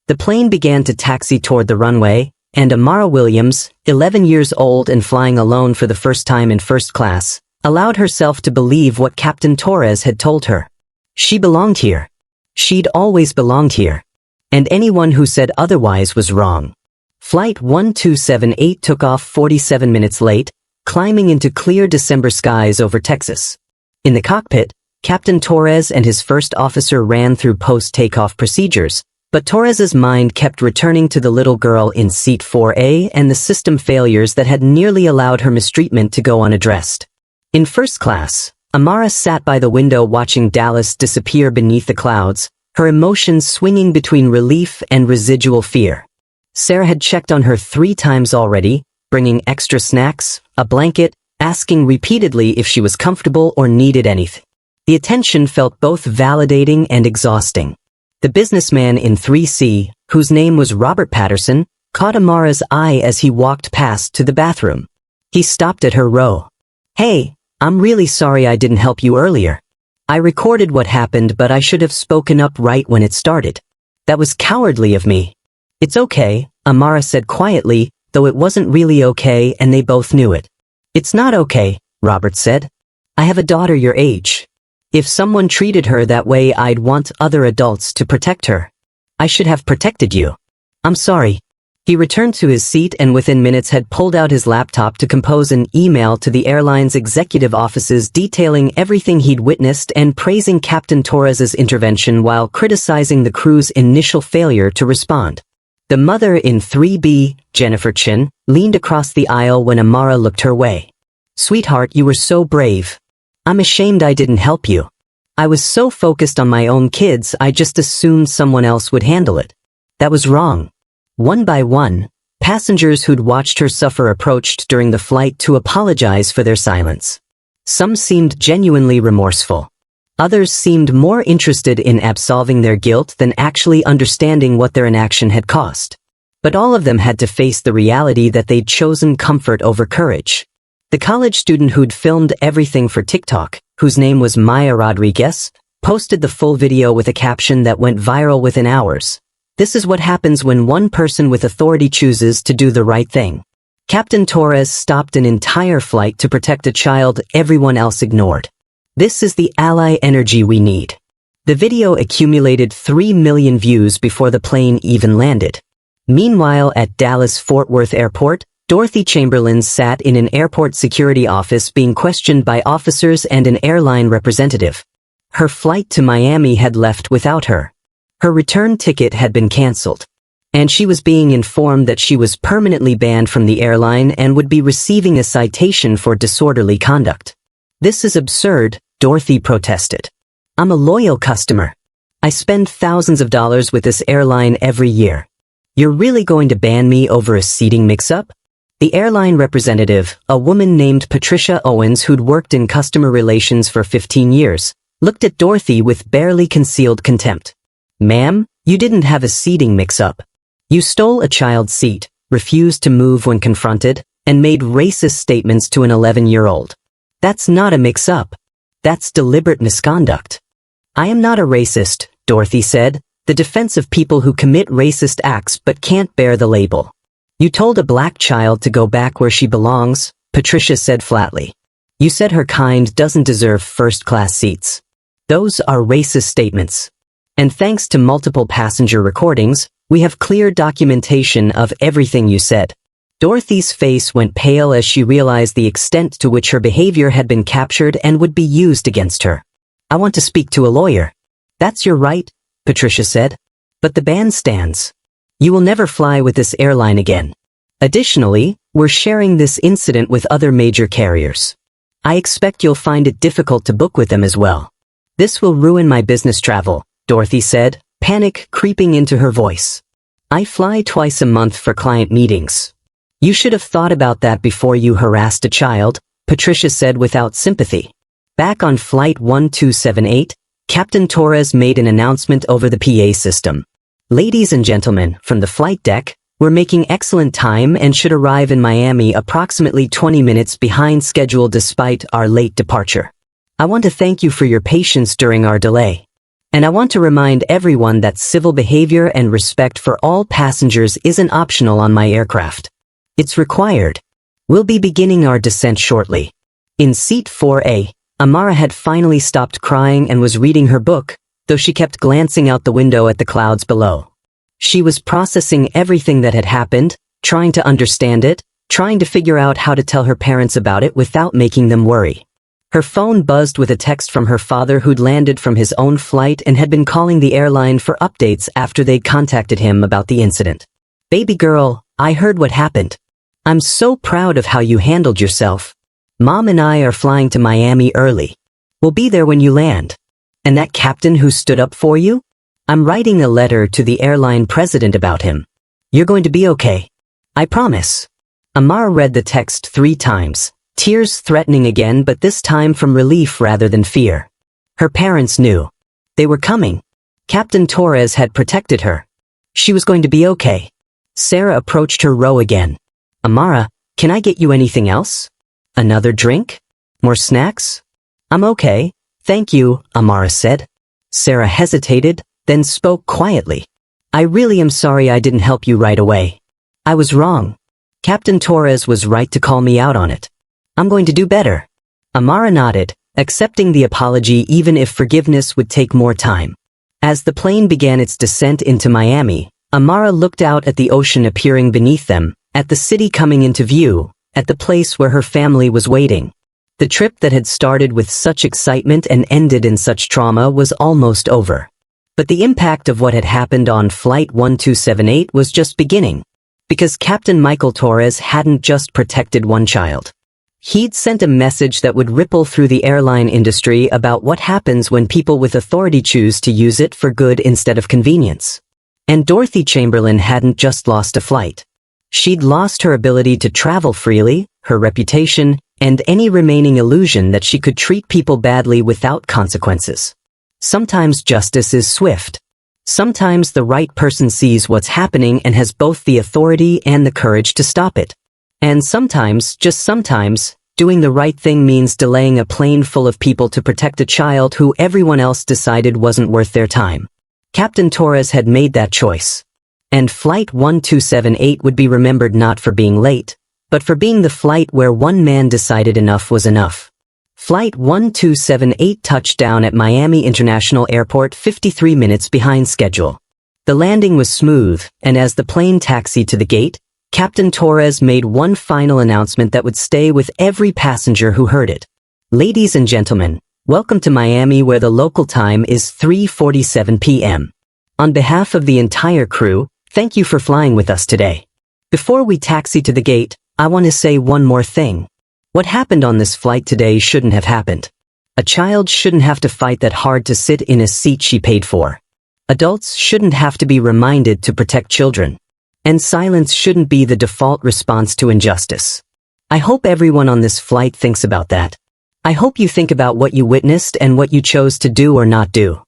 The plane began to taxi toward the runway, and Amara Williams, 11 years old and flying alone for the first time in first class, allowed herself to believe what Captain Torres had told her. She belonged here. She'd always belonged here. And anyone who said otherwise was wrong. Flight 1278 took off 47 minutes late, climbing into clear December skies over Texas. In the cockpit, Captain Torres and his first officer ran through post-takeoff procedures, but Torres's mind kept returning to the little girl in seat 4A and the system failures that had nearly allowed her mistreatment to go unaddressed. In first class, Amara sat by the window watching Dallas disappear beneath the clouds, her emotions swinging between relief and residual fear. Sarah had checked on her 3 times already, bringing extra snacks, a blanket, asking repeatedly if she was comfortable or needed anything. The attention felt both validating and exhausting. The businessman in 3C, whose name was Robert Patterson, caught Amara's eye as he walked past to the bathroom. He stopped at her row. "Hey, I'm really sorry I didn't help you earlier. I recorded what happened, but I should have spoken up right when it started. That was cowardly of me." "It's okay," Amara said quietly, though it wasn't really okay and they both knew it. "It's not okay," Robert said. "I have a daughter your age. If someone treated her that way, I'd want other adults to protect her. I should have protected you. I'm sorry." He returned to his seat and within minutes had pulled out his laptop to compose an email to the airline's executive offices detailing everything he'd witnessed and praising Captain Torres's intervention while criticizing the crew's initial failure to respond. The mother in 3B, Jennifer Chin, leaned across the aisle when Amara looked her way. "Sweetheart, you were so brave. I'm ashamed I didn't help you. I was so focused on my own kids I just assumed someone else would handle it. That was wrong." One by one, passengers who'd watched her suffer approached during the flight to apologize for their silence. Some seemed genuinely remorseful. Others seemed more interested in absolving their guilt than actually understanding what their inaction had cost. But all of them had to face the reality that they'd chosen comfort over courage. The college student who'd filmed everything for TikTok, whose name was Maya Rodriguez, posted the full video with a caption that went viral within hours. "This is what happens when one person with authority chooses to do the right thing. Captain Torres stopped an entire flight to protect a child everyone else ignored. This is the ally energy we need." The video accumulated 3 million views before the plane even landed. Meanwhile, at Dallas-Fort Worth Airport, Dorothy Chamberlain sat in an airport security office being questioned by officers and an airline representative. Her flight to Miami had left without her. Her return ticket had been canceled, and she was being informed that she was permanently banned from the airline and would be receiving a citation for disorderly conduct. "This is absurd," Dorothy protested. "I'm a loyal customer. I spend thousands of dollars with this airline every year. You're really going to ban me over a seating mix-up?" The airline representative, a woman named Patricia Owens who'd worked in customer relations for 15 years, looked at Dorothy with barely concealed contempt. "Ma'am, you didn't have a seating mix-up. You stole a child's seat, refused to move when confronted, and made racist statements to an 11-year-old. That's not a mix-up. That's deliberate misconduct." "I am not a racist," Dorothy said, "the defense of people who commit racist acts but can't bear the label." "You told a black child to go back where she belongs," Patricia said flatly. "You said her kind doesn't deserve first-class seats. Those are racist statements. And thanks to multiple passenger recordings, we have clear documentation of everything you said." Dorothy's face went pale as she realized the extent to which her behavior had been captured and would be used against her. "I want to speak to a lawyer." "That's your right," Patricia said. "But the ban stands. You will never fly with this airline again. Additionally, we're sharing this incident with other major carriers. I expect you'll find it difficult to book with them as well. This will ruin my business travel," Dorothy said, panic creeping into her voice. "I fly twice a month for client meetings." "You should have thought about that before you harassed a child," Patricia said without sympathy. Back on Flight 1278, Captain Torres made an announcement over the PA system. "Ladies and gentlemen, from the flight deck, we're making excellent time and should arrive in Miami approximately 20 minutes behind schedule despite our late departure. I want to thank you for your patience during our delay. And I want to remind everyone that civil behavior and respect for all passengers isn't optional on my aircraft. It's required. We'll be beginning our descent shortly." In seat 4A, Amara had finally stopped crying and was reading her book, though she kept glancing out the window at the clouds below. She was processing everything that had happened, trying to understand it, trying to figure out how to tell her parents about it without making them worry. Her phone buzzed with a text from her father who'd landed from his own flight and had been calling the airline for updates after they'd contacted him about the incident. "Baby girl, I heard what happened. I'm so proud of how you handled yourself. Mom and I are flying to Miami early. We'll be there when you land. And that captain who stood up for you? I'm writing a letter to the airline president about him. You're going to be okay. I promise. Amara read the text 3 times, tears threatening again, but this time from relief rather than fear. Her parents knew. They were coming. Captain Torres had protected her. She was going to be okay. Sarah approached her row again. Amara, can I get you anything else? Another drink? More snacks? I'm okay, thank you, Amara said. Sarah hesitated, then spoke quietly. I really am sorry I didn't help you right away. I was wrong. Captain Torres was right to call me out on it. I'm going to do better. Amara nodded, accepting the apology even if forgiveness would take more time. As the plane began its descent into Miami, Amara looked out at the ocean appearing beneath them, at the city coming into view, at the place where her family was waiting. The trip that had started with such excitement and ended in such trauma was almost over. But the impact of what had happened on Flight 1278 was just beginning. Because Captain Michael Torres hadn't just protected one child. He'd sent a message that would ripple through the airline industry about what happens when people with authority choose to use it for good instead of convenience. And Dorothy Chamberlain hadn't just lost a flight. She'd lost her ability to travel freely, her reputation, and any remaining illusion that she could treat people badly without consequences. Sometimes justice is swift. Sometimes the right person sees what's happening and has both the authority and the courage to stop it. And sometimes, just sometimes, doing the right thing means delaying a plane full of people to protect a child who everyone else decided wasn't worth their time. Captain Torres had made that choice. And Flight 1278 would be remembered not for being late, but for being the flight where one man decided enough was enough. Flight 1278 touched down at Miami International Airport 53 minutes behind schedule. The landing was smooth, and as the plane taxied to the gate, Captain Torres made one final announcement that would stay with every passenger who heard it. Ladies and gentlemen, welcome to Miami where the local time is 3:47 p.m. On behalf of the entire crew, thank you for flying with us today. Before we taxi to the gate, I want to say one more thing. What happened on this flight today shouldn't have happened. A child shouldn't have to fight that hard to sit in a seat she paid for. Adults shouldn't have to be reminded to protect children. And silence shouldn't be the default response to injustice. I hope everyone on this flight thinks about that. I hope you think about what you witnessed and what you chose to do or not do.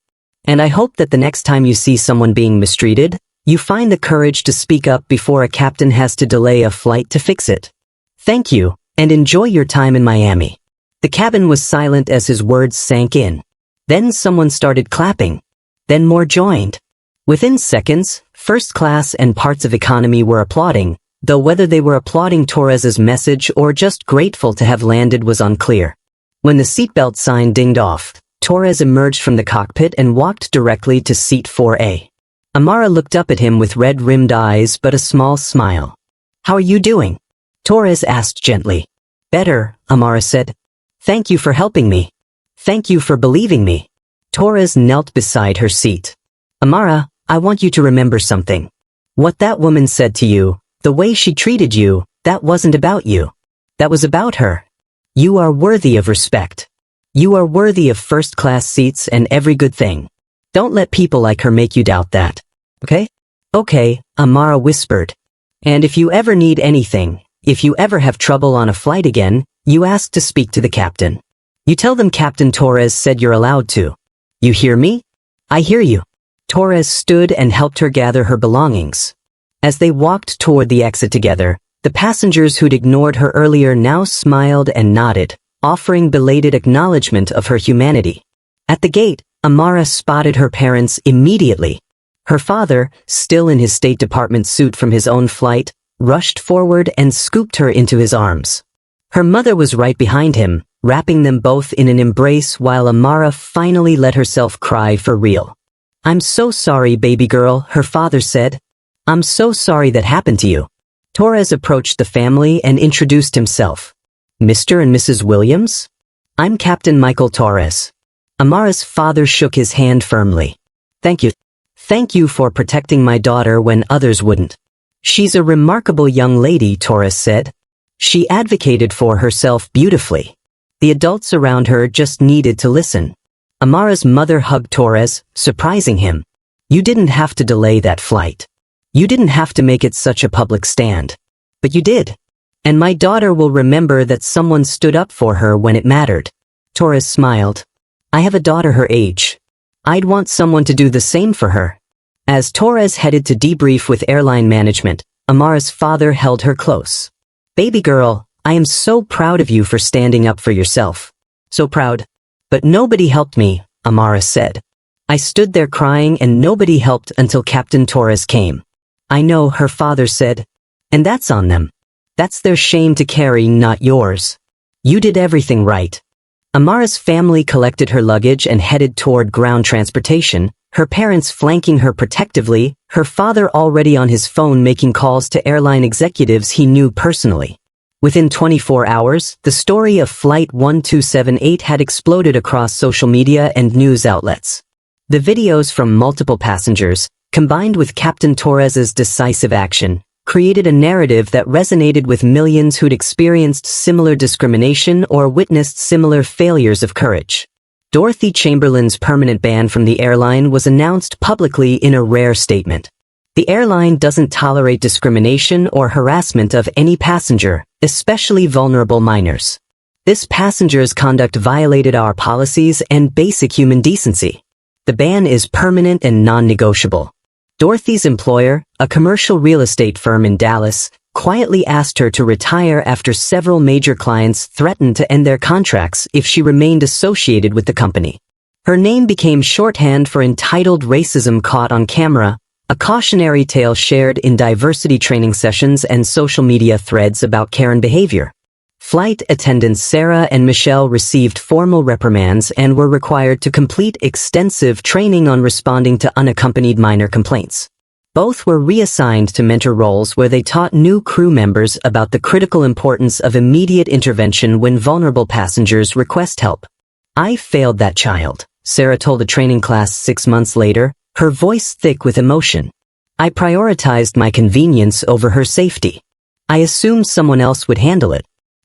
And I hope that the next time you see someone being mistreated, you find the courage to speak up before a captain has to delay a flight to fix it. Thank you, and enjoy your time in Miami. The cabin was silent as his words sank in. Then someone started clapping. Then more joined. Within seconds, first class and parts of economy were applauding, though whether they were applauding Torres's message or just grateful to have landed was unclear. When the seatbelt sign dinged off, Torres emerged from the cockpit and walked directly to seat 4A. Amara looked up at him with red-rimmed eyes but a small smile. How are you doing? Torres asked gently. Better, Amara said. Thank you for helping me. Thank you for believing me. Torres knelt beside her seat. Amara, I want you to remember something. What that woman said to you, the way she treated you, that wasn't about you. That was about her. You are worthy of respect. You are worthy of first-class seats and every good thing. Don't let people like her make you doubt that. Okay? Okay, Amara whispered. And if you ever need anything, if you ever have trouble on a flight again, you ask to speak to the captain. You tell them Captain Torres said you're allowed to. You hear me? I hear you. Torres stood and helped her gather her belongings. As they walked toward the exit together, the passengers who'd ignored her earlier now smiled and nodded, offering belated acknowledgement of her humanity. At the gate, Amara spotted her parents immediately. Her father, still in his State Department suit from his own flight, rushed forward and scooped her into his arms. Her mother was right behind him, wrapping them both in an embrace while Amara finally let herself cry for real. I'm so sorry, baby girl, her father said. I'm so sorry that happened to you. Torres approached the family and introduced himself. Mr. and Mrs. Williams? I'm Captain Michael Torres. Amara's father shook his hand firmly. Thank you. Thank you for protecting my daughter when others wouldn't. She's a remarkable young lady, Torres said. She advocated for herself beautifully. The adults around her just needed to listen. Amara's mother hugged Torres, surprising him. You didn't have to delay that flight. You didn't have to make it such a public stand. But you did. And my daughter will remember that someone stood up for her when it mattered. Torres smiled. I have a daughter her age. I'd want someone to do the same for her. As Torres headed to debrief with airline management, Amara's father held her close. Baby girl, I am so proud of you for standing up for yourself. So proud. But nobody helped me, Amara said. I stood there crying and nobody helped until Captain Torres came. I know, her father said. And that's on them. That's their shame to carry, not yours. You did everything right. Amara's family collected her luggage and headed toward ground transportation, her parents flanking her protectively, her father already on his phone making calls to airline executives he knew personally. Within 24 hours, the story of Flight 1278 had exploded across social media and news outlets. The videos from multiple passengers, combined with Captain Torres's decisive action, created a narrative that resonated with millions who'd experienced similar discrimination or witnessed similar failures of courage. Dorothy Chamberlain's permanent ban from the airline was announced publicly in a rare statement. The airline doesn't tolerate discrimination or harassment of any passenger, especially vulnerable minors. This passenger's conduct violated our policies and basic human decency. The ban is permanent and non-negotiable. Dorothy's employer, a commercial real estate firm in Dallas, quietly asked her to retire after several major clients threatened to end their contracts if she remained associated with the company. Her name became shorthand for entitled racism caught on camera, a cautionary tale shared in diversity training sessions and social media threads about Karen behavior. Flight attendants Sarah and Michelle received formal reprimands and were required to complete extensive training on responding to unaccompanied minor complaints. Both were reassigned to mentor roles where they taught new crew members about the critical importance of immediate intervention when vulnerable passengers request help. I failed that child, Sarah told a training class 6 months later, her voice thick with emotion. I prioritized my convenience over her safety. I assumed someone else would handle it.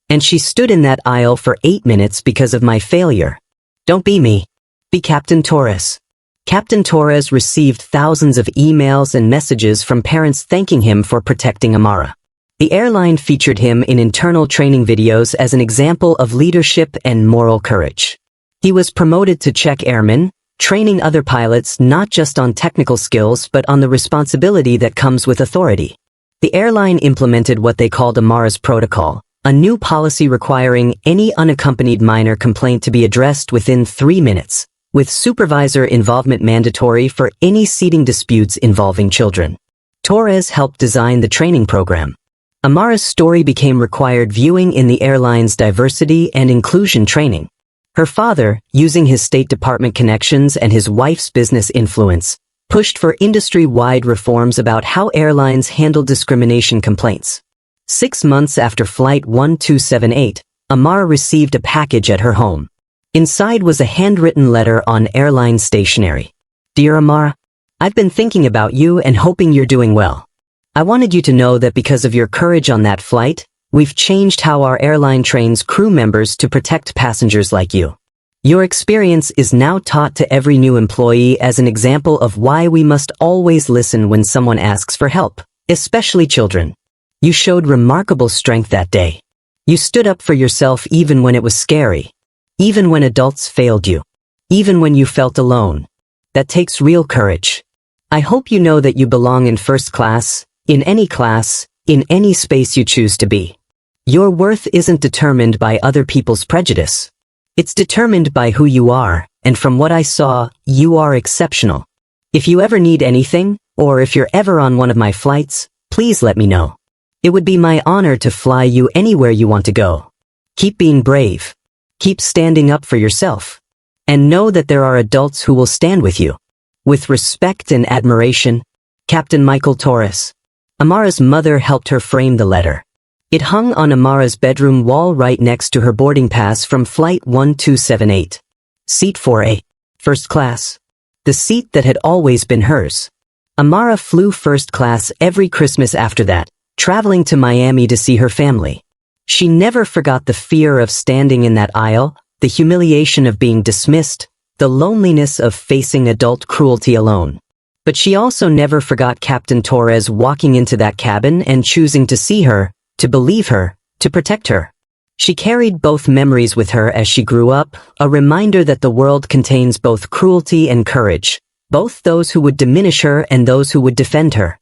And she stood in that aisle for 8 minutes because of my failure. Don't be me. Be Captain Torres. Captain Torres received thousands of emails and messages from parents thanking him for protecting Amara. The airline featured him in internal training videos as an example of leadership and moral courage. He was promoted to check airman, training other pilots not just on technical skills but on the responsibility that comes with authority. The airline implemented what they called Amara's protocol, a new policy requiring any unaccompanied minor complaint to be addressed within 3 minutes, with supervisor involvement mandatory for any seating disputes involving children. Torres helped design the training program. Amara's story became required viewing in the airline's diversity and inclusion training. Her father, using his State Department connections and his wife's business influence, pushed for industry-wide reforms about how airlines handle discrimination complaints. 6 months after Flight 1278, Amara received a package at her home. Inside was a handwritten letter on airline stationery. Dear Amara, I've been thinking about you and hoping you're doing well. I wanted you to know that because of your courage on that flight, we've changed how our airline trains crew members to protect passengers like you. Your experience is now taught to every new employee as an example of why we must always listen when someone asks for help, especially children. You showed remarkable strength that day. You stood up for yourself even when it was scary. Even when adults failed you. Even when you felt alone. That takes real courage. I hope you know that you belong in first class, in any space you choose to be. Your worth isn't determined by other people's prejudice. It's determined by who you are, and from what I saw, you are exceptional. If you ever need anything, or if you're ever on one of my flights, please let me know. It would be my honor to fly you anywhere you want to go. Keep being brave. Keep standing up for yourself. And know that there are adults who will stand with you. With respect and admiration, Captain Michael Torres. Amara's mother helped her frame the letter. It hung on Amara's bedroom wall right next to her boarding pass from Flight 1278. Seat 4A. First class. The seat that had always been hers. Amara flew first class every Christmas after that, traveling to Miami to see her family. She never forgot the fear of standing in that aisle, the humiliation of being dismissed, the loneliness of facing adult cruelty alone. But she also never forgot Captain Torres walking into that cabin and choosing to see her, to believe her, to protect her. She carried both memories with her as she grew up, a reminder that the world contains both cruelty and courage, both those who would diminish her and those who would defend her.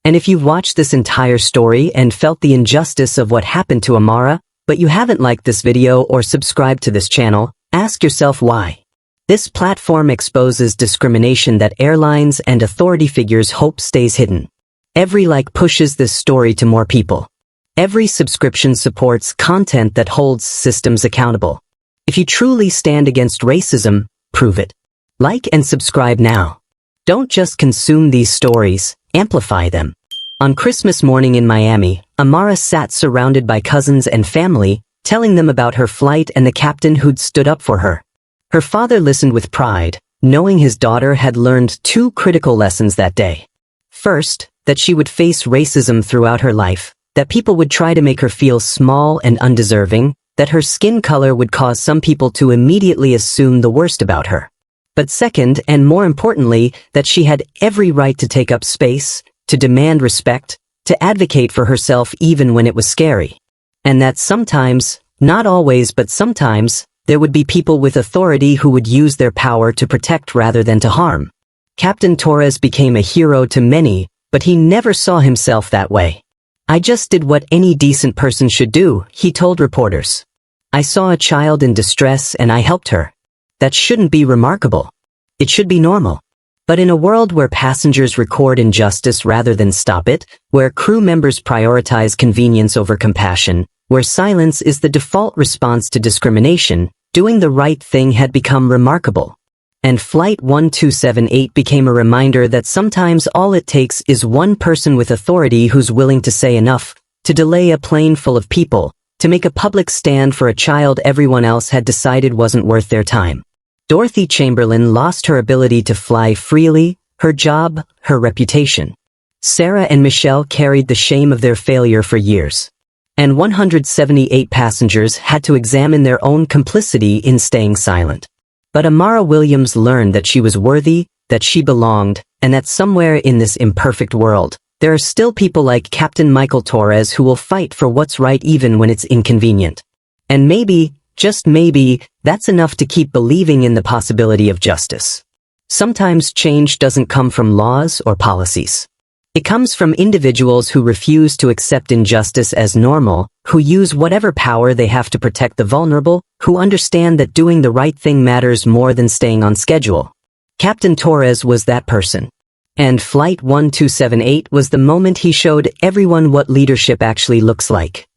And if you've watched this entire story and felt the injustice of what happened to Amara, but you haven't liked this video or subscribed to this channel, ask yourself why. This platform exposes discrimination that airlines and authority figures hope stays hidden. Every like pushes this story to more people. Every subscription supports content that holds systems accountable. If you truly stand against racism, prove it. Like and subscribe now. Don't just consume these stories, amplify them. On Christmas morning in Miami, Amara sat surrounded by cousins and family, telling them about her flight and the captain who'd stood up for her. Her father listened with pride, knowing his daughter had learned two critical lessons that day. First, that she would face racism throughout her life, that people would try to make her feel small and undeserving, that her skin color would cause some people to immediately assume the worst about her. But second, and more importantly, that she had every right to take up space, to demand respect, to advocate for herself even when it was scary. And that sometimes, not always but sometimes, there would be people with authority who would use their power to protect rather than to harm. Captain Torres became a hero to many, but he never saw himself that way. "I just did what any decent person should do," he told reporters. "I saw a child in distress and I helped her. That shouldn't be remarkable. It should be normal." But in a world where passengers record injustice rather than stop it, where crew members prioritize convenience over compassion, where silence is the default response to discrimination, doing the right thing had become remarkable. And Flight 1278 became a reminder that sometimes all it takes is one person with authority who's willing to say enough, to delay a plane full of people, to make a public stand for a child everyone else had decided wasn't worth their time. Dorothy Chamberlain lost her ability to fly freely, her job, her reputation. Sarah and Michelle carried the shame of their failure for years. And 178 passengers had to examine their own complicity in staying silent. But Amara Williams learned that she was worthy, that she belonged, and that somewhere in this imperfect world, there are still people like Captain Michael Torres who will fight for what's right even when it's inconvenient. And maybe, just maybe, that's enough to keep believing in the possibility of justice. Sometimes change doesn't come from laws or policies. It comes from individuals who refuse to accept injustice as normal, who use whatever power they have to protect the vulnerable, who understand that doing the right thing matters more than staying on schedule. Captain Torres was that person. And Flight 1278 was the moment he showed everyone what leadership actually looks like.